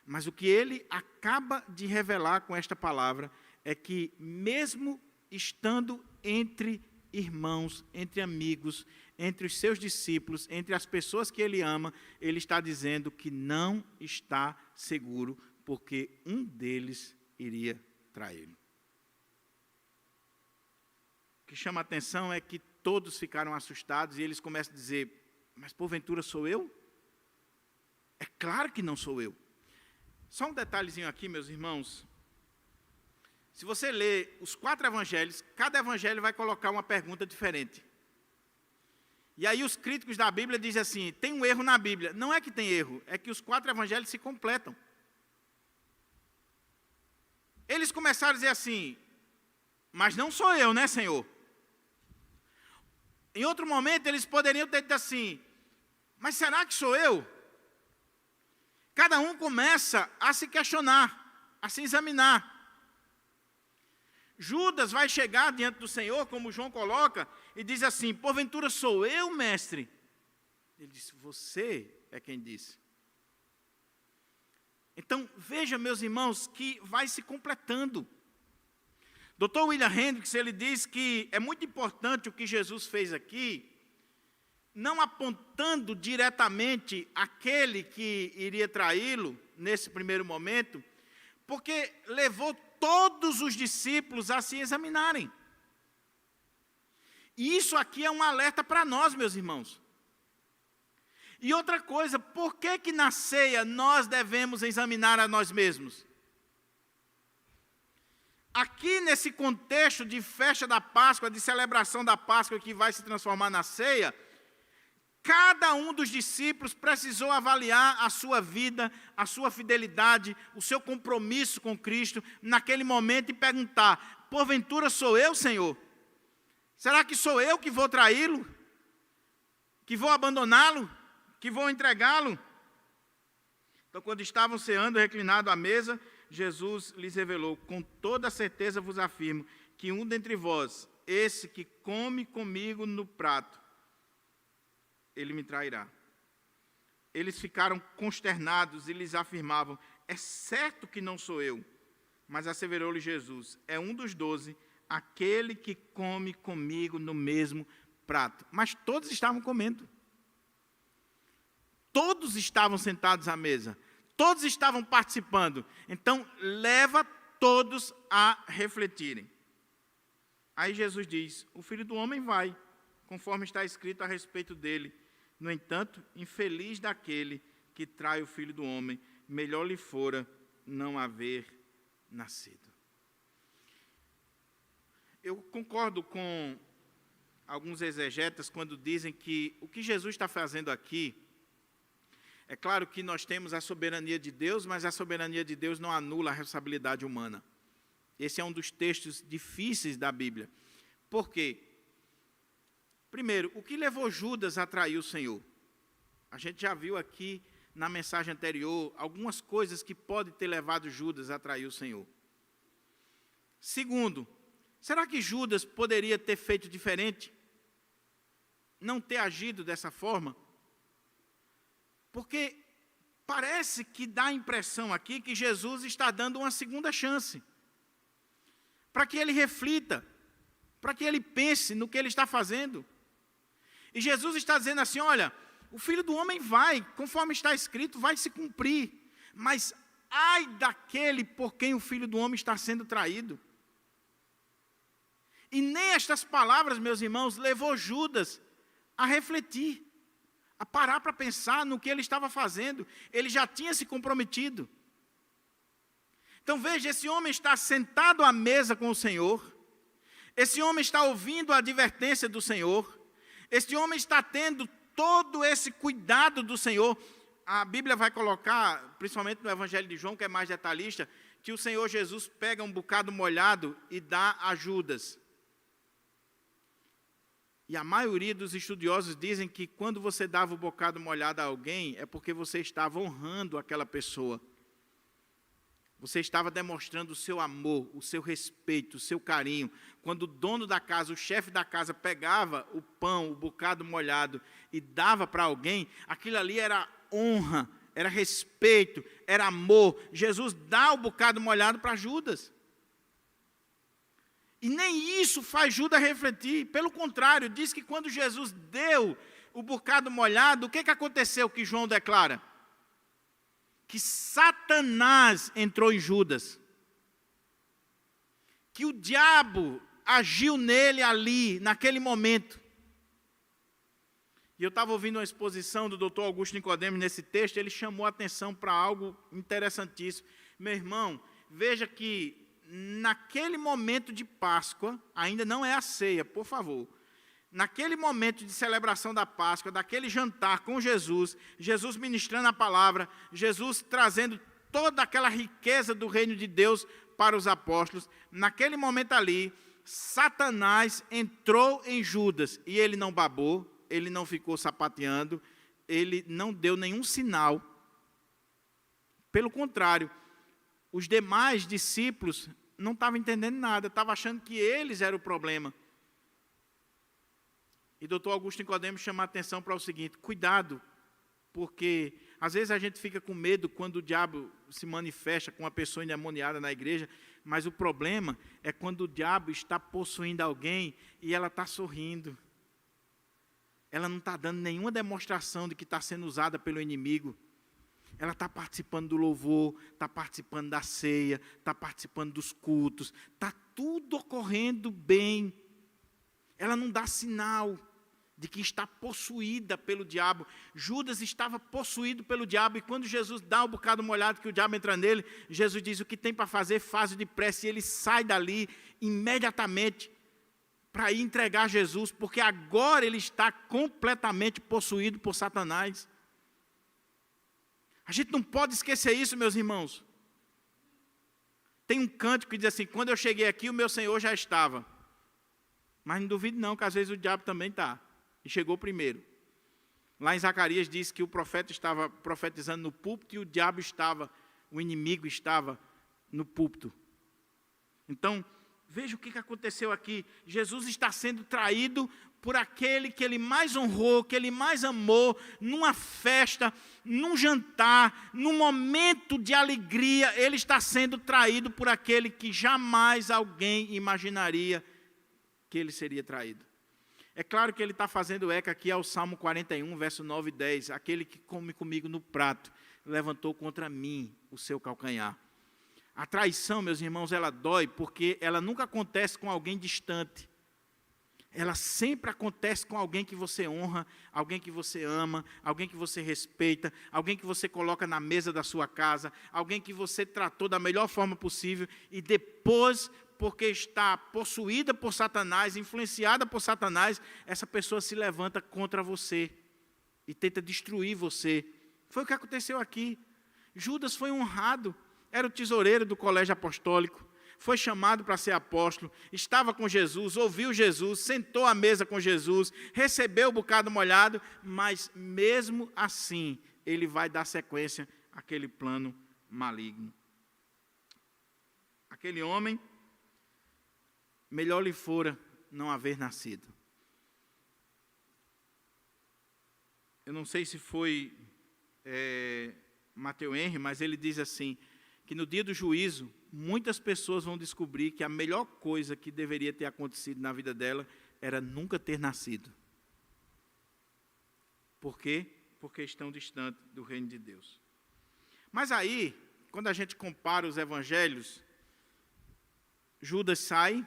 mas o que ele acaba de revelar com esta palavra é que, mesmo estando entre irmãos, entre amigos, entre os seus discípulos, entre as pessoas que ele ama, ele está dizendo que não está seguro, porque um deles iria traí-lo. O que chama a atenção é que todos ficaram assustados e eles começam a dizer, mas porventura sou eu? É claro que não sou eu. Só um detalhezinho aqui, meus irmãos. Se você ler os 4 evangelhos, cada evangelho vai colocar uma pergunta diferente. E aí os críticos da Bíblia dizem assim, tem um erro na Bíblia. Não é que tem erro, é que os 4 evangelhos se completam. Eles começaram a dizer assim, mas não sou eu, né, Senhor? Em outro momento, eles poderiam ter dito assim, mas será que sou eu? Cada um começa a se questionar, a se examinar. Judas vai chegar diante do Senhor, como João coloca, e diz assim, porventura sou eu, mestre? Ele disse, você é quem disse. Então, veja, meus irmãos, que vai se completando. Dr. William Hendricks, ele diz que é muito importante o que Jesus fez aqui, não apontando diretamente aquele que iria traí-lo, nesse primeiro momento, porque levou todos os discípulos a se examinarem. E isso aqui é um alerta para nós, meus irmãos. E outra coisa, por que na ceia nós devemos examinar a nós mesmos? Aqui nesse contexto de festa da Páscoa, de celebração da Páscoa que vai se transformar na ceia, cada um dos discípulos precisou avaliar a sua vida, a sua fidelidade, o seu compromisso com Cristo naquele momento e perguntar, porventura sou eu, Senhor? Será que sou eu que vou traí-lo? Que vou abandoná-lo? Que vou entregá-lo? Então, quando estavam ceando, reclinado à mesa, Jesus lhes revelou, com toda certeza vos afirmo, que um dentre vós, esse que come comigo no prato, ele me trairá. eles ficaram consternados e lhes afirmavam: é certo que não sou eu. Mas asseverou-lhe Jesus: é um dos 12, aquele que come comigo no mesmo prato. Mas todos estavam comendo. Todos estavam sentados à mesa. Todos estavam participando. Então, leva todos a refletirem. Aí Jesus diz: o Filho do Homem vai, conforme está escrito a respeito dele. No entanto, infeliz daquele que trai o Filho do Homem, melhor lhe fora não haver nascido. Eu concordo com alguns exegetas quando dizem que o que Jesus está fazendo aqui, é claro que nós temos a soberania de Deus, mas a soberania de Deus não anula a responsabilidade humana. Esse é um dos textos difíceis da Bíblia. Por quê? Primeiro, o que levou Judas a trair o Senhor? A gente já viu aqui na mensagem anterior algumas coisas que podem ter levado Judas a trair o Senhor. Segundo, será que Judas poderia ter feito diferente? Não ter agido dessa forma? Porque parece que dá a impressão aqui que Jesus está dando uma segunda chance, para que ele reflita, para que ele pense no que ele está fazendo. E Jesus está dizendo assim: olha, o Filho do Homem vai, conforme está escrito, vai se cumprir. Mas ai daquele por quem o Filho do Homem está sendo traído. E nem estas palavras, meus irmãos, levou Judas a refletir, a parar para pensar no que ele estava fazendo. Ele já tinha se comprometido. Então veja, esse homem está sentado à mesa com o Senhor. Esse homem está ouvindo a advertência do Senhor. Esse homem está tendo todo esse cuidado do Senhor. A Bíblia vai colocar, principalmente no Evangelho de João, que é mais detalhista, que o Senhor Jesus pega um bocado molhado e dá a Judas. E a maioria dos estudiosos dizem que quando você dava o bocado molhado a alguém, é porque você estava honrando aquela pessoa. Você estava demonstrando o seu amor, o seu respeito, o seu carinho. Quando o dono da casa, o chefe da casa, pegava o pão, o bocado molhado e dava para alguém, aquilo ali era honra, era respeito, era amor. Jesus dá o bocado molhado para Judas. E nem isso faz Judas refletir. Pelo contrário, diz que quando Jesus deu o bocado molhado, o que aconteceu que João declara? Que Satanás entrou em Judas. Que o diabo agiu nele ali, naquele momento. E eu estava ouvindo uma exposição do Dr. Augusto Nicodemos nesse texto, ele chamou a atenção para algo interessantíssimo. Meu irmão, veja que naquele momento de Páscoa, ainda não é a ceia, por favor. Naquele momento de celebração da Páscoa, daquele jantar com Jesus, Jesus ministrando a palavra, Jesus trazendo toda aquela riqueza do reino de Deus para os apóstolos, naquele momento ali, Satanás entrou em Judas, e ele não babou, ele não ficou sapateando, ele não deu nenhum sinal. Pelo contrário, os demais discípulos não estavam entendendo nada, estavam achando que eles eram o problema. E Dr. Augusto Nicodemos chama a atenção para o seguinte: cuidado, porque às vezes a gente fica com medo quando o diabo se manifesta com uma pessoa endemoniada na igreja, mas o problema é quando o diabo está possuindo alguém e ela está sorrindo. Ela não está dando nenhuma demonstração de que está sendo usada pelo inimigo. Ela está participando do louvor, está participando da ceia, está participando dos cultos, está tudo ocorrendo bem. Ela não dá sinal de que está possuída pelo diabo. Judas estava possuído pelo diabo, e quando Jesus dá o bocado molhado que o diabo entra nele, Jesus diz: o que tem para fazer, faz depressa, e ele sai dali imediatamente para ir entregar Jesus, porque agora ele está completamente possuído por Satanás. A gente não pode esquecer isso, meus irmãos. Tem um cântico que diz assim: quando eu cheguei aqui, o meu Senhor já estava. Mas não duvido não, que às vezes o diabo também está. E chegou primeiro. Lá em Zacarias diz que o profeta estava profetizando no púlpito e o diabo estava, o inimigo estava no púlpito. Então, Veja o que aconteceu aqui. Jesus está sendo traído por aquele que ele mais honrou, que ele mais amou, numa festa, num jantar, num momento de alegria, ele está sendo traído por aquele que jamais alguém imaginaria que ele seria traído. É claro que ele está fazendo eco aqui ao Salmo 41, verso 9 e 10. Aquele que come comigo no prato, levantou contra mim o seu calcanhar. A traição, meus irmãos, ela dói porque ela nunca acontece com alguém distante. Ela sempre acontece com alguém que você honra, alguém que você ama, alguém que você respeita, alguém que você coloca na mesa da sua casa, alguém que você tratou da melhor forma possível e depois, porque está possuída por Satanás, influenciada por Satanás, essa pessoa se levanta contra você e tenta destruir você. Foi o que aconteceu aqui. Judas foi honrado, era o tesoureiro do colégio apostólico, foi chamado para ser apóstolo, estava com Jesus, ouviu Jesus, sentou à mesa com Jesus, recebeu o bocado molhado, mas mesmo assim, ele vai dar sequência àquele plano maligno. Aquele homem, melhor lhe fora não haver nascido. Eu não sei se foi Matthew Henry, mas ele diz assim, que no dia do juízo, muitas pessoas vão descobrir que a melhor coisa que deveria ter acontecido na vida dela era nunca ter nascido. Por quê? Porque estão distantes do reino de Deus. Mas aí, quando a gente compara os evangelhos, Judas sai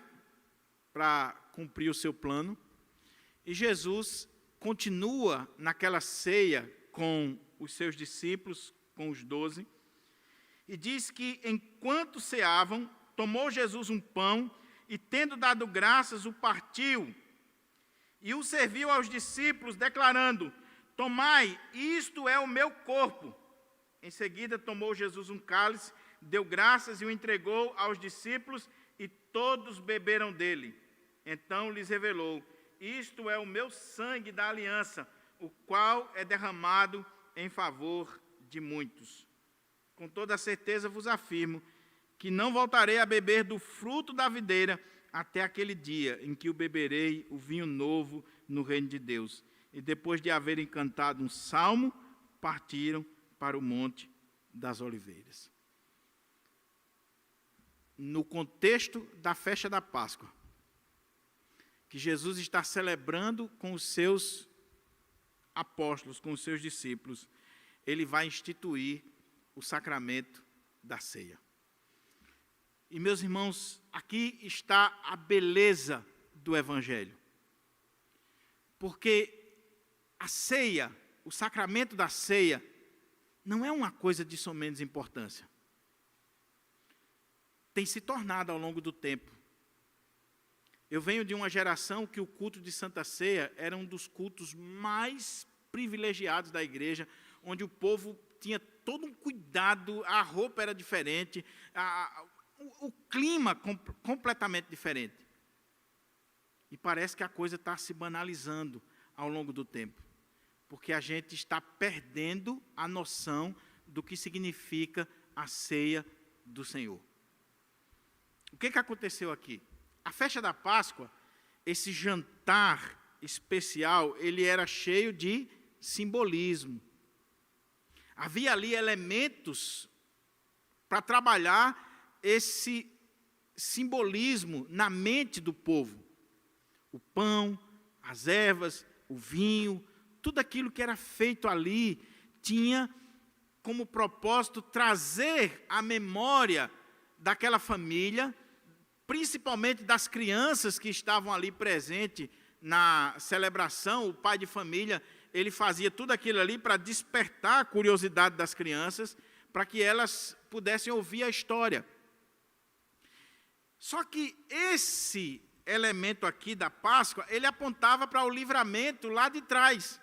para cumprir o seu plano, e Jesus continua naquela ceia com os seus discípulos, com os 12, e diz que, enquanto ceavam, tomou Jesus um pão e, tendo dado graças, o partiu e o serviu aos discípulos, declarando, tomai, isto é o meu corpo. Em seguida, tomou Jesus um cálice, deu graças e o entregou aos discípulos e todos beberam dele. Então lhes revelou, isto é o meu sangue da aliança, o qual é derramado em favor de muitos. Com toda certeza vos afirmo que não voltarei a beber do fruto da videira até aquele dia em que o beberei o vinho novo no reino de Deus. E depois de haverem cantado um salmo, partiram para o Monte das Oliveiras. No contexto da festa da Páscoa, que Jesus está celebrando com os seus apóstolos, com os seus discípulos, ele vai instituir o sacramento da ceia. E, meus irmãos, aqui está a beleza do Evangelho. Porque a ceia, o sacramento da ceia, não é uma coisa de somenos importância. Tem se tornado ao longo do tempo. Eu venho de uma geração que o culto de Santa Ceia era um dos cultos mais privilegiados da igreja, onde o povo tinha todo um cuidado, a roupa era diferente, o clima completamente diferente. E parece que a coisa está se banalizando ao longo do tempo, porque a gente está perdendo a noção do que significa a ceia do Senhor. O que aconteceu aqui? A festa da Páscoa, esse jantar especial, ele era cheio de simbolismo. Havia ali elementos para trabalhar esse simbolismo na mente do povo. O pão, as ervas, o vinho, tudo aquilo que era feito ali tinha como propósito trazer à memória daquela família, principalmente das crianças que estavam ali presentes na celebração. O pai de família, ele fazia tudo aquilo ali para despertar a curiosidade das crianças, para que elas pudessem ouvir a história. Só que esse elemento aqui da Páscoa, ele apontava para o livramento lá de trás.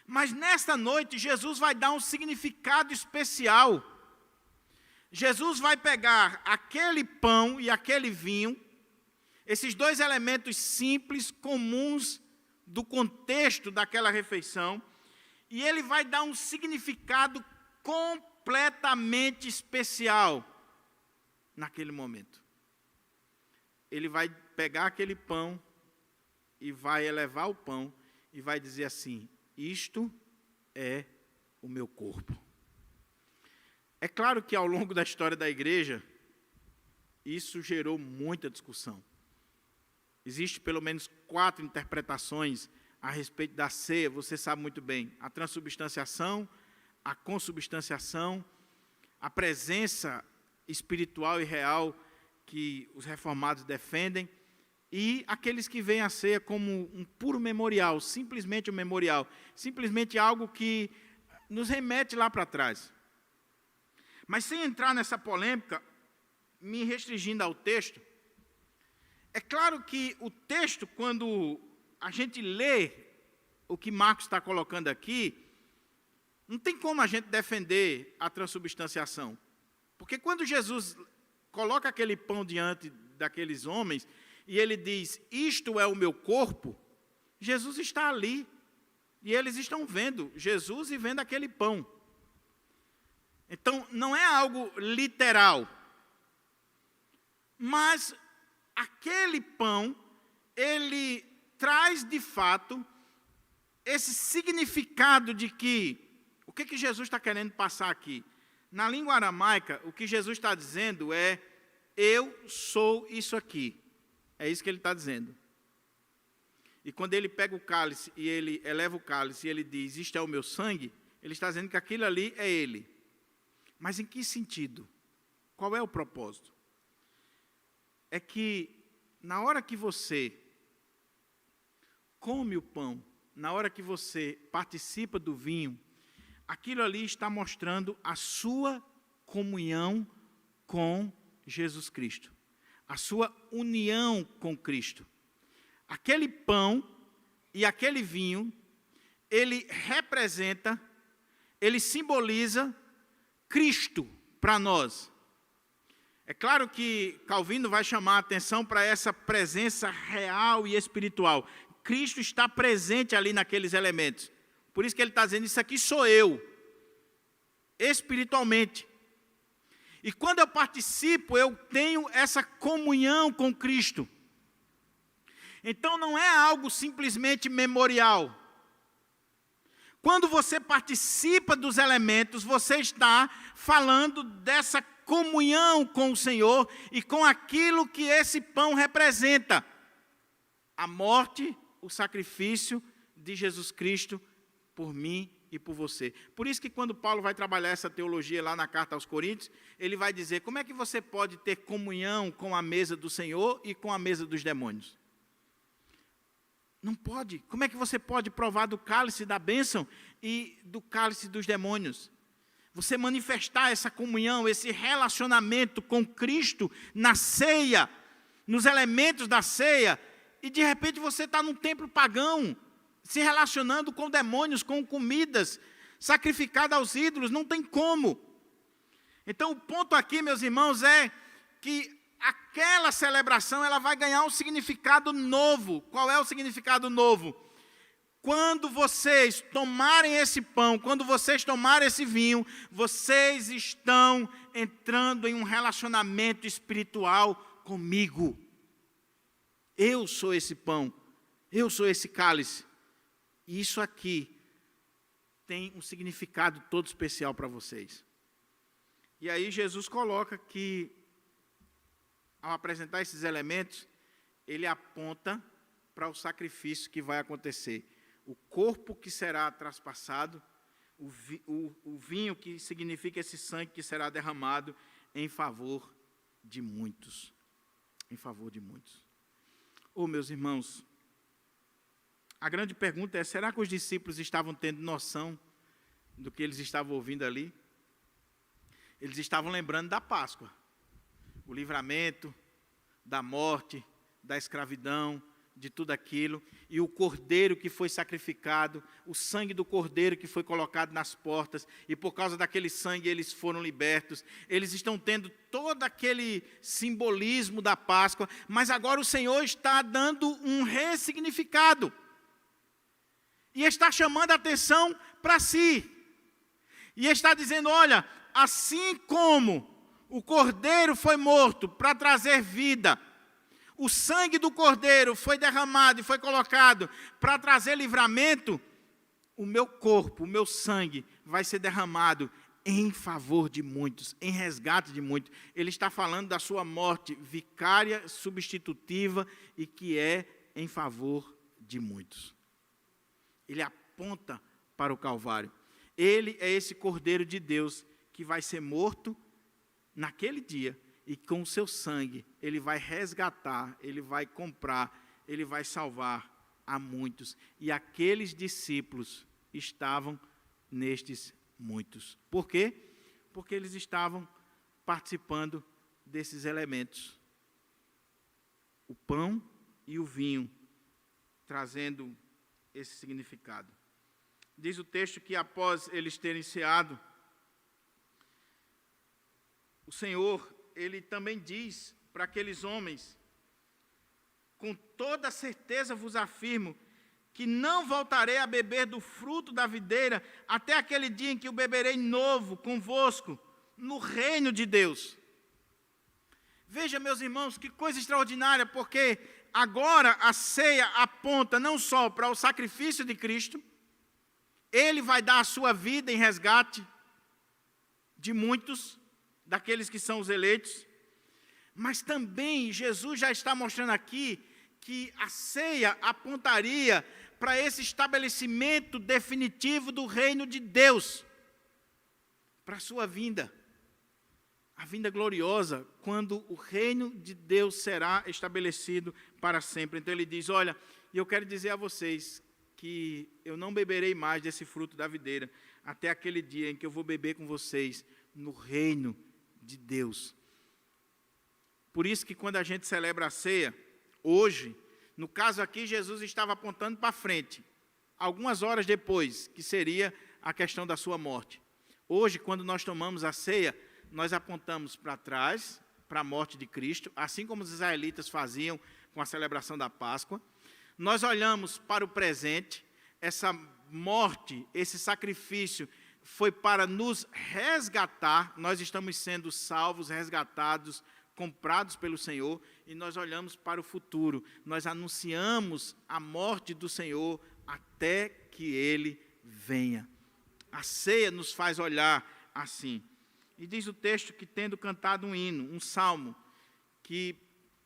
Mas nesta noite, Jesus vai dar um significado especial. Jesus vai pegar aquele pão e aquele vinho, esses dois elementos simples, comuns do contexto daquela refeição, e ele vai dar um significado completamente especial naquele momento. ele vai pegar aquele pão e vai elevar o pão e vai dizer assim: isto é o meu corpo. É claro que ao longo da história da igreja, isso gerou muita discussão. Existem pelo menos 4 interpretações a respeito da ceia, você sabe muito bem: a transubstanciação, a consubstanciação, a presença espiritual e real que os reformados defendem, e aqueles que veem a ceia como um puro memorial, simplesmente um memorial, simplesmente algo que nos remete lá para trás. Mas sem entrar nessa polêmica, me restringindo ao texto, é claro que o texto, quando a gente lê o que Marcos está colocando aqui, não tem como a gente defender a transubstanciação. Porque quando Jesus coloca aquele pão diante daqueles homens, e ele diz: isto é o meu corpo, Jesus está ali, e eles estão vendo Jesus e vendo aquele pão. Então, não é algo literal, mas aquele pão, ele traz de fato esse significado de que, o que Jesus está querendo passar aqui? Na língua aramaica, o que Jesus está dizendo é: eu sou isso aqui. É isso que ele está dizendo. E quando ele pega o cálice e ele eleva o cálice e ele diz: isto é o meu sangue, ele está dizendo que aquilo ali é ele. Mas em que sentido? Qual é o propósito? É que na hora que você come o pão, na hora que você participa do vinho, aquilo ali está mostrando a sua comunhão com Jesus Cristo, a sua união com Cristo. Aquele pão e aquele vinho, ele representa, ele simboliza Cristo para nós. É claro que Calvino vai chamar a atenção para essa presença real e espiritual. Cristo está presente ali naqueles elementos. Por isso que ele está dizendo: isso aqui sou eu, espiritualmente. E quando eu participo, eu tenho essa comunhão com Cristo. Então não é algo simplesmente memorial. Quando você participa dos elementos, você está falando dessa comunhão com o Senhor e com aquilo que esse pão representa: a morte, o sacrifício de Jesus Cristo por mim e por você. Por isso que quando Paulo vai trabalhar essa teologia lá na carta aos Coríntios, ele vai dizer: como é que você pode ter comunhão com a mesa do Senhor e com a mesa dos demônios? Não pode. Como é que você pode provar do cálice da bênção e do cálice dos demônios? Você manifestar essa comunhão, esse relacionamento com Cristo na ceia, nos elementos da ceia, e de repente você está num templo pagão, se relacionando com demônios, com comidas sacrificadas aos ídolos. Não tem como. Então o ponto aqui, meus irmãos, é que aquela celebração ela vai ganhar um significado novo. Qual é o significado novo? Quando vocês tomarem esse pão, quando vocês tomarem esse vinho, vocês estão entrando em um relacionamento espiritual comigo. Eu sou esse pão, eu sou esse cálice. E isso aqui tem um significado todo especial para vocês. E aí Jesus coloca que, ao apresentar esses elementos, ele aponta para o sacrifício que vai acontecer. O corpo que será traspassado, o vinho que significa esse sangue que será derramado em favor de muitos. Em favor de muitos. Oh, meus irmãos, a grande pergunta é: será que os discípulos estavam tendo noção do que eles estavam ouvindo ali? Eles estavam lembrando da Páscoa, o livramento, da morte, da escravidão, de tudo aquilo, e o cordeiro que foi sacrificado, o sangue do cordeiro que foi colocado nas portas, e por causa daquele sangue eles foram libertos. Eles estão tendo todo aquele simbolismo da Páscoa, mas agora o Senhor está dando um ressignificado, e está chamando a atenção para si, e está dizendo: olha, assim como o cordeiro foi morto para trazer vida, o sangue do Cordeiro foi derramado e foi colocado para trazer livramento, o meu corpo, o meu sangue vai ser derramado em favor de muitos, em resgate de muitos. Ele está falando da sua morte vicária, substitutiva e que é em favor de muitos. Ele aponta para o Calvário. Ele é esse Cordeiro de Deus que vai ser morto naquele dia e com o seu sangue ele vai resgatar, ele vai comprar, ele vai salvar a muitos. E aqueles discípulos estavam nestes muitos. Por quê? Porque eles estavam participando desses elementos. O pão e o vinho, trazendo esse significado. Diz o texto que após eles terem ceado, o Senhor, Ele também diz para aqueles homens, com toda certeza vos afirmo, que não voltarei a beber do fruto da videira até aquele dia em que o beberei novo convosco no reino de Deus. Veja, meus irmãos, que coisa extraordinária, porque agora a ceia aponta não só para o sacrifício de Cristo, Ele vai dar a sua vida em resgate de muitos, daqueles que são os eleitos, mas também Jesus já está mostrando aqui que a ceia apontaria para esse estabelecimento definitivo do reino de Deus, para a sua vinda, a vinda gloriosa, quando o reino de Deus será estabelecido para sempre. Então ele diz, olha, e eu quero dizer a vocês que eu não beberei mais desse fruto da videira, até aquele dia em que eu vou beber com vocês no reino de Deus. Por isso que quando a gente celebra a ceia, hoje, no caso aqui, Jesus estava apontando para frente, algumas horas depois, que seria a questão da sua morte. Hoje, quando nós tomamos a ceia, nós apontamos para trás, para a morte de Cristo, assim como os israelitas faziam com a celebração da Páscoa. Nós olhamos para o presente, essa morte, esse sacrifício foi para nos resgatar, nós estamos sendo salvos, resgatados, comprados pelo Senhor, e nós olhamos para o futuro, nós anunciamos a morte do Senhor até que Ele venha. A ceia nos faz olhar assim. E diz o texto que tendo cantado um hino, um salmo, que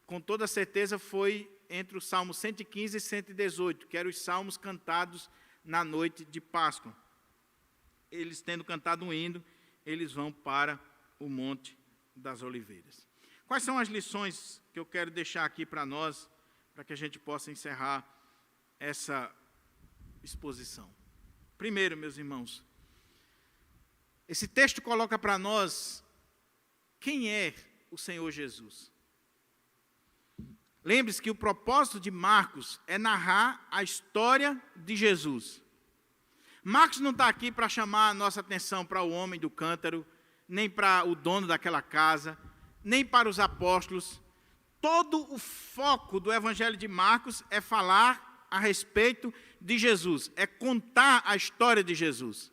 com toda certeza foi entre o Salmo 115 e 118, que eram os salmos cantados na noite de Páscoa. Eles tendo cantado um hino, eles vão para o Monte das Oliveiras. Quais são as lições que eu quero deixar aqui para nós, para que a gente possa encerrar essa exposição? Primeiro, meus irmãos, esse texto coloca para nós quem é o Senhor Jesus. Lembre-se que o propósito de Marcos é narrar a história de Jesus. Marcos não está aqui para chamar a nossa atenção para o homem do cântaro, nem para o dono daquela casa, nem para os apóstolos. Todo o foco do Evangelho de Marcos é falar a respeito de Jesus, é contar a história de Jesus.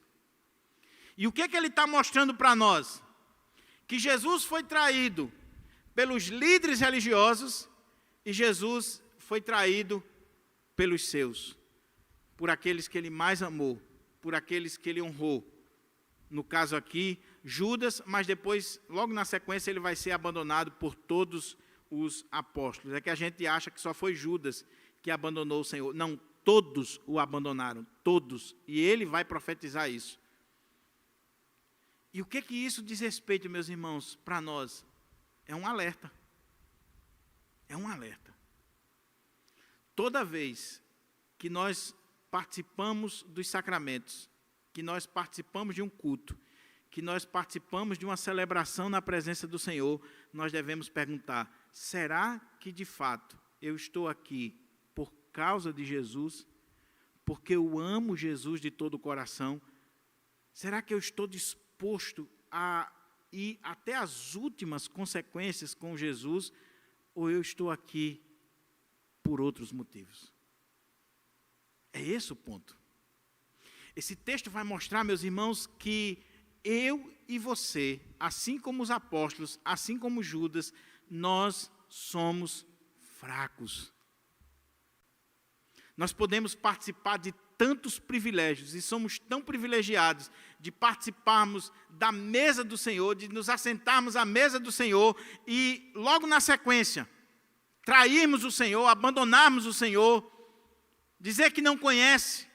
E o que ele está mostrando para nós? Que Jesus foi traído pelos líderes religiosos e Jesus foi traído pelos seus, por aqueles que ele mais amou, por aqueles que ele honrou. No caso aqui, Judas, mas depois, logo na sequência, ele vai ser abandonado por todos os apóstolos. É que a gente acha que só foi Judas que abandonou o Senhor. Não, todos o abandonaram, todos. E ele vai profetizar isso. E o que isso diz respeito, meus irmãos, para nós? É um alerta. É um alerta. Toda vez que nós participamos dos sacramentos, que nós participamos de um culto, que nós participamos de uma celebração na presença do Senhor, nós devemos perguntar, será que de fato eu estou aqui por causa de Jesus? Porque eu amo Jesus de todo o coração? Será que eu estou disposto a ir até as últimas consequências com Jesus? Ou eu estou aqui por outros motivos? É esse o ponto. Esse texto vai mostrar, meus irmãos, que eu e você, assim como os apóstolos, assim como Judas, nós somos fracos. Nós podemos participar de tantos privilégios, e somos tão privilegiados de participarmos da mesa do Senhor, de nos assentarmos à mesa do Senhor e, logo na sequência, trairmos o Senhor, abandonarmos o Senhor, dizer que não conhece.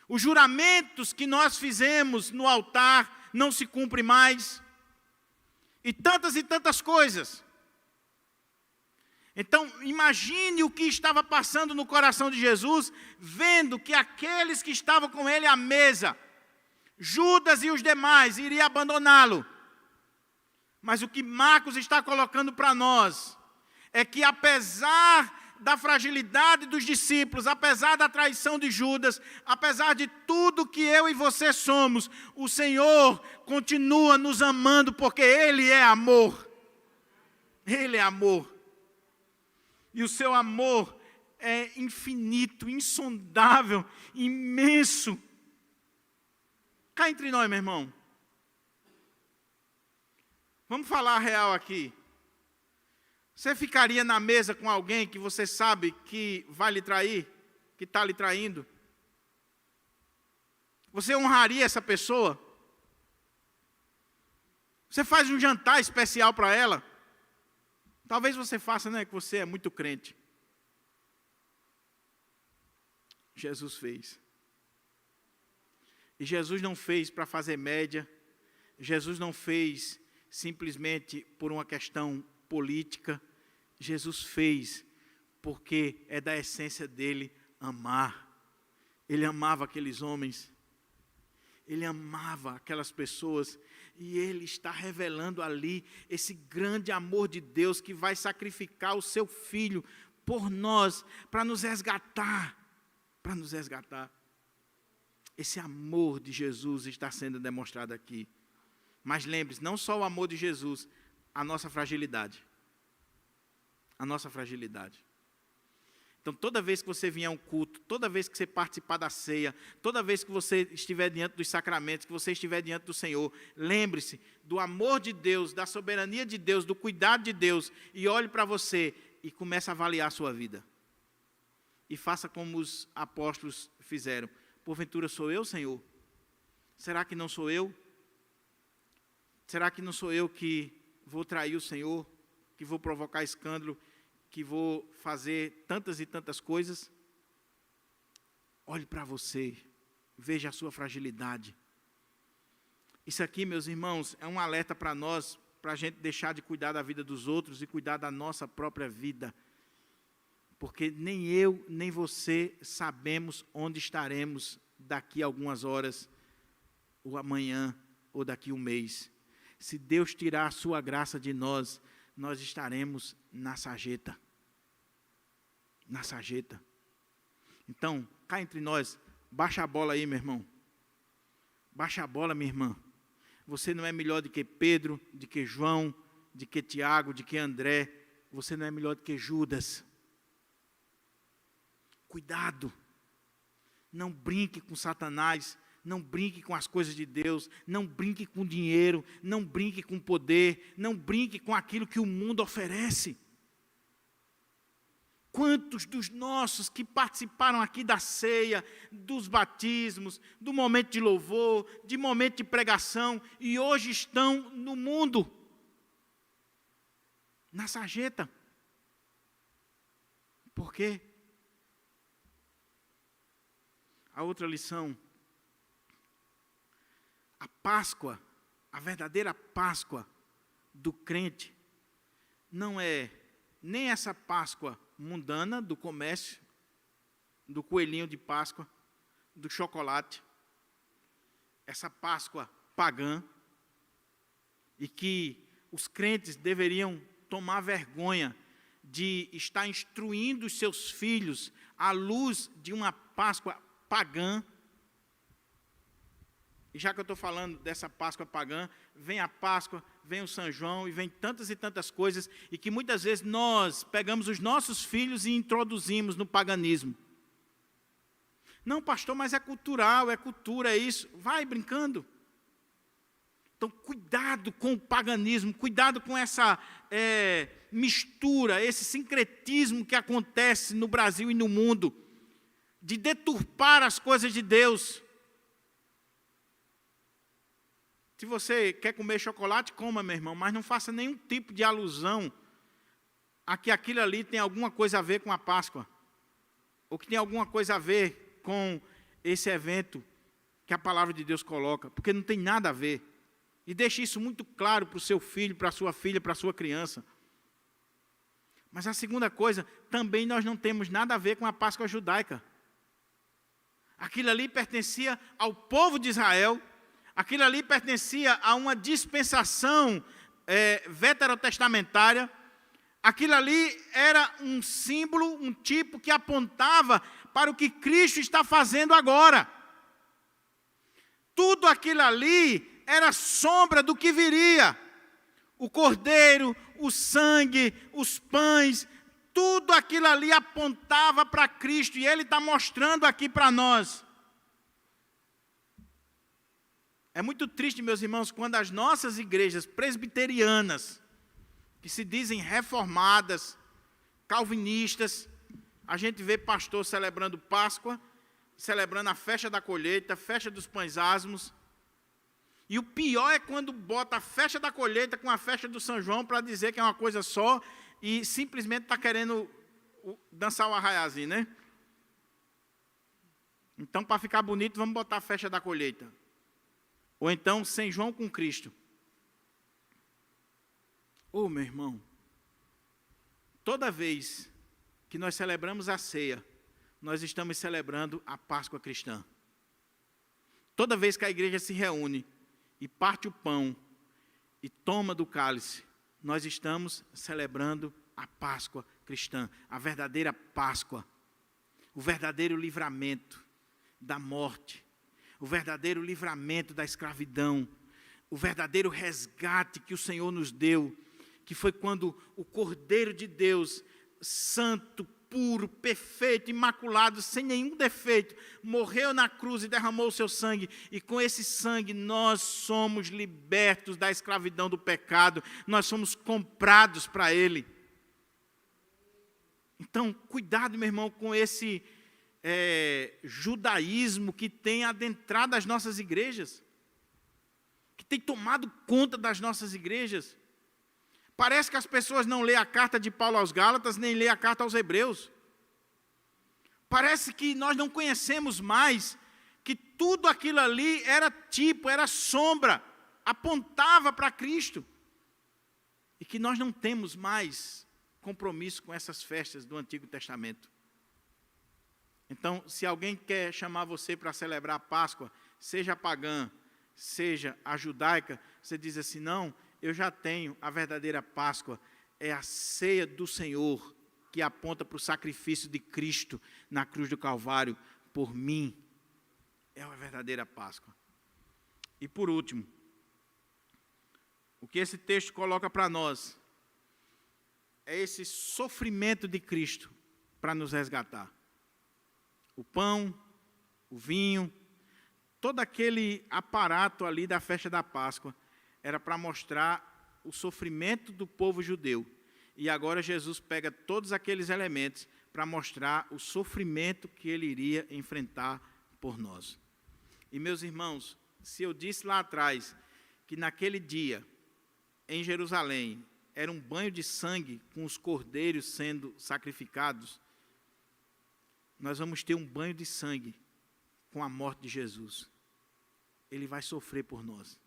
Os juramentos que nós fizemos no altar não se cumprem mais. E tantas coisas. Então, imagine o que estava passando no coração de Jesus, vendo que aqueles que estavam com ele à mesa, Judas e os demais, iriam abandoná-lo. Mas o que Marcos está colocando para nós é que, apesar da fragilidade dos discípulos, apesar da traição de Judas, apesar de tudo que eu e você somos, o Senhor continua nos amando, porque Ele é amor. Ele é amor. E o seu amor é infinito, insondável, imenso. Cá entre nós, meu irmão. Vamos falar a real aqui. Você ficaria na mesa com alguém que você sabe que vai lhe trair, que está lhe traindo? Você honraria essa pessoa? Você faz um jantar especial para ela? Talvez você faça, né, que você é muito crente. Jesus fez. E Jesus não fez para fazer média. Jesus não fez simplesmente por uma questão política. Jesus fez porque é da essência dele amar. Ele amava aqueles homens. Ele amava aquelas pessoas. E Ele está revelando ali esse grande amor de Deus que vai sacrificar o seu Filho por nós, para nos resgatar. Para nos resgatar. Esse amor de Jesus está sendo demonstrado aqui. Mas lembre-se, não só o amor de Jesus, a nossa fragilidade. A nossa fragilidade. Então, toda vez que você vier a um culto, toda vez que você participar da ceia, toda vez que você estiver diante dos sacramentos, que você estiver diante do Senhor, lembre-se do amor de Deus, da soberania de Deus, do cuidado de Deus, e olhe para você e comece a avaliar a sua vida. E faça como os apóstolos fizeram. Porventura sou eu, Senhor? Será que não sou eu? Será que não sou eu que vou trair o Senhor? Que vou provocar escândalo? Que vou fazer tantas e tantas coisas? Olhe para você, veja a sua fragilidade. Isso aqui, meus irmãos, é um alerta para nós, para a gente deixar de cuidar da vida dos outros e cuidar da nossa própria vida. Porque nem eu, nem você sabemos onde estaremos daqui a algumas horas, ou amanhã, ou daqui a um mês. Se Deus tirar a sua graça de nós, nós estaremos na sarjeta. Na sarjeta. Então, cá entre nós, baixa a bola aí, meu irmão. Baixa a bola, minha irmã. Você não é melhor do que Pedro, de que João, de que Tiago, de que André. Você não é melhor do que Judas. Cuidado. Não brinque com Satanás. Não brinque com as coisas de Deus. Não brinque com dinheiro. Não brinque com poder. Não brinque com aquilo que o mundo oferece. Quantos dos nossos que participaram aqui da ceia, dos batismos, do momento de louvor, de momento de pregação, e hoje estão no mundo, na sarjeta. Por quê? A outra lição, a Páscoa, a verdadeira Páscoa do crente, não é nem essa Páscoa mundana do comércio, do coelhinho de Páscoa, do chocolate, essa Páscoa pagã, e que os crentes deveriam tomar vergonha de estar instruindo os seus filhos à luz de uma Páscoa pagã. E já que eu estou falando dessa Páscoa pagã, vem a Páscoa, vem o São João e vem tantas e tantas coisas, e que muitas vezes nós pegamos os nossos filhos e introduzimos no paganismo. Não, pastor, mas é cultural, é cultura, é isso. Vai brincando. Então, cuidado com o paganismo, cuidado com essa mistura, esse sincretismo que acontece no Brasil e no mundo, de deturpar as coisas de Deus. Se você quer comer chocolate, coma, meu irmão, mas não faça nenhum tipo de alusão a que aquilo ali tem alguma coisa a ver com a Páscoa, ou que tem alguma coisa a ver com esse evento que a palavra de Deus coloca, porque não tem nada a ver. E deixe isso muito claro para o seu filho, para a sua filha, para a sua criança. Mas a segunda coisa, também nós não temos nada a ver com a Páscoa judaica. Aquilo ali pertencia ao povo de Israel, aquilo ali pertencia a uma dispensação veterotestamentária, aquilo ali era um símbolo, um tipo que apontava para o que Cristo está fazendo agora. Tudo aquilo ali era sombra do que viria. O cordeiro, o sangue, os pães, tudo aquilo ali apontava para Cristo, e Ele está mostrando aqui para nós. É muito triste, meus irmãos, quando as nossas igrejas presbiterianas, que se dizem reformadas, calvinistas, a gente vê pastor celebrando Páscoa, celebrando a festa da colheita, festa dos pães asmos. E o pior é quando bota a festa da colheita com a festa do São João para dizer que é uma coisa só e simplesmente está querendo dançar o arraiazinho, né? Então, para ficar bonito, vamos botar a festa da colheita. Ou então, São João com Cristo. Ô, meu irmão, toda vez que nós celebramos a ceia, nós estamos celebrando a Páscoa cristã. Toda vez que a igreja se reúne e parte o pão e toma do cálice, nós estamos celebrando a Páscoa cristã, a verdadeira Páscoa, o verdadeiro livramento da morte, o verdadeiro livramento da escravidão, o verdadeiro resgate que o Senhor nos deu, que foi quando o Cordeiro de Deus, santo, puro, perfeito, imaculado, sem nenhum defeito, morreu na cruz e derramou o seu sangue, e com esse sangue nós somos libertos da escravidão do pecado, nós somos comprados para Ele. Então, cuidado, meu irmão, com esse judaísmo que tem adentrado as nossas igrejas, que tem tomado conta das nossas igrejas. Parece que as pessoas não lêem a carta de Paulo aos Gálatas, nem lêem a carta aos Hebreus. Parece que nós não conhecemos mais que tudo aquilo ali era tipo, era sombra, apontava para Cristo. E que nós não temos mais compromisso com essas festas do Antigo Testamento. Então, se alguém quer chamar você para celebrar a Páscoa, seja a pagã, seja a judaica, você diz assim, não, eu já tenho a verdadeira Páscoa, é a ceia do Senhor, que aponta para o sacrifício de Cristo na cruz do Calvário, por mim, é a verdadeira Páscoa. E por último, o que esse texto coloca para nós, é esse sofrimento de Cristo para nos resgatar. O pão, o vinho, todo aquele aparato ali da festa da Páscoa, era para mostrar o sofrimento do povo judeu. E agora Jesus pega todos aqueles elementos para mostrar o sofrimento que ele iria enfrentar por nós. E meus irmãos, se eu disse lá atrás que naquele dia, em Jerusalém, era um banho de sangue com os cordeiros sendo sacrificados, nós vamos ter um banho de sangue com a morte de Jesus. Ele vai sofrer por nós.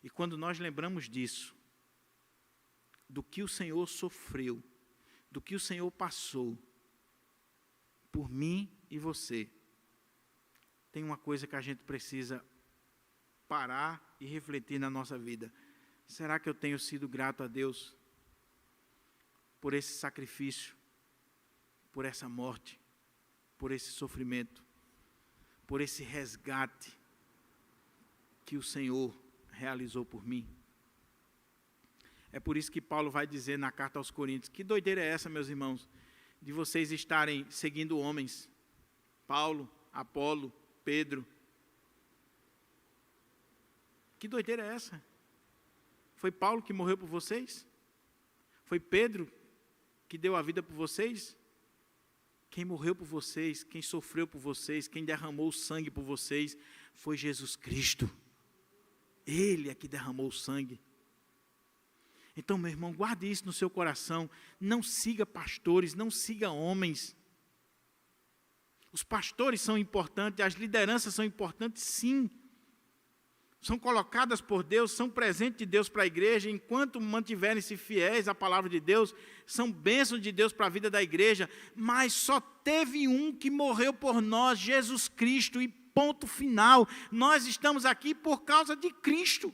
E quando nós lembramos disso, do que o Senhor sofreu, do que o Senhor passou, por mim e você, tem uma coisa que a gente precisa parar e refletir na nossa vida. Será que eu tenho sido grato a Deus por esse sacrifício, por essa morte, por esse sofrimento, por esse resgate que o Senhor realizou por mim? É por isso que Paulo vai dizer na carta aos Coríntios, que doideira é essa, meus irmãos, de vocês estarem seguindo homens, Paulo, Apolo, Pedro, que doideira é essa? Foi Paulo que morreu por vocês? Foi Pedro que deu a vida por vocês? Quem morreu por vocês, quem sofreu por vocês, quem derramou o sangue por vocês, foi Jesus Cristo. Ele é que derramou o sangue. Então, meu irmão, guarde isso no seu coração. Não siga pastores, não siga homens. Os pastores são importantes, as lideranças são importantes, sim. São colocadas por Deus, são presentes de Deus para a igreja, enquanto mantiverem-se fiéis à palavra de Deus, são bênçãos de Deus para a vida da igreja, mas só teve um que morreu por nós, Jesus Cristo, e ponto final. Nós estamos aqui por causa de Cristo.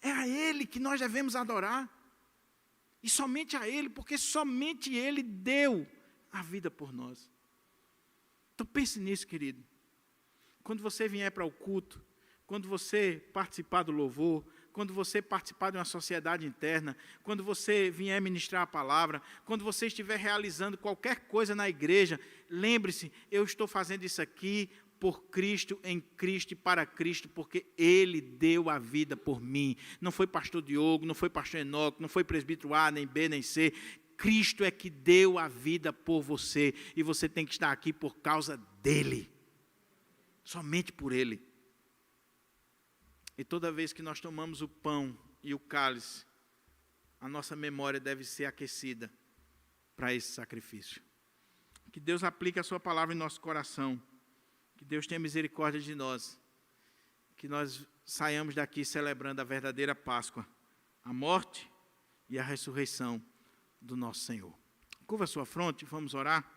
É a Ele que nós devemos adorar, e somente a Ele, porque somente Ele deu a vida por nós. Então pense nisso, querido. Quando você vier para o culto, quando você participar do louvor, quando você participar de uma sociedade interna, quando você vier ministrar a palavra, quando você estiver realizando qualquer coisa na igreja, lembre-se, eu estou fazendo isso aqui por Cristo, em Cristo e para Cristo, porque Ele deu a vida por mim. Não foi pastor Diogo, não foi pastor Enoque, não foi presbítero A, nem B, nem C. Cristo é que deu a vida por você, e você tem que estar aqui por causa dEle. Somente por Ele. E toda vez que nós tomamos o pão e o cálice, a nossa memória deve ser aquecida para esse sacrifício. Que Deus aplique a sua palavra em nosso coração. Que Deus tenha misericórdia de nós. Que nós saiamos daqui celebrando a verdadeira Páscoa, a morte e a ressurreição do nosso Senhor. Curva a sua fronte, vamos orar.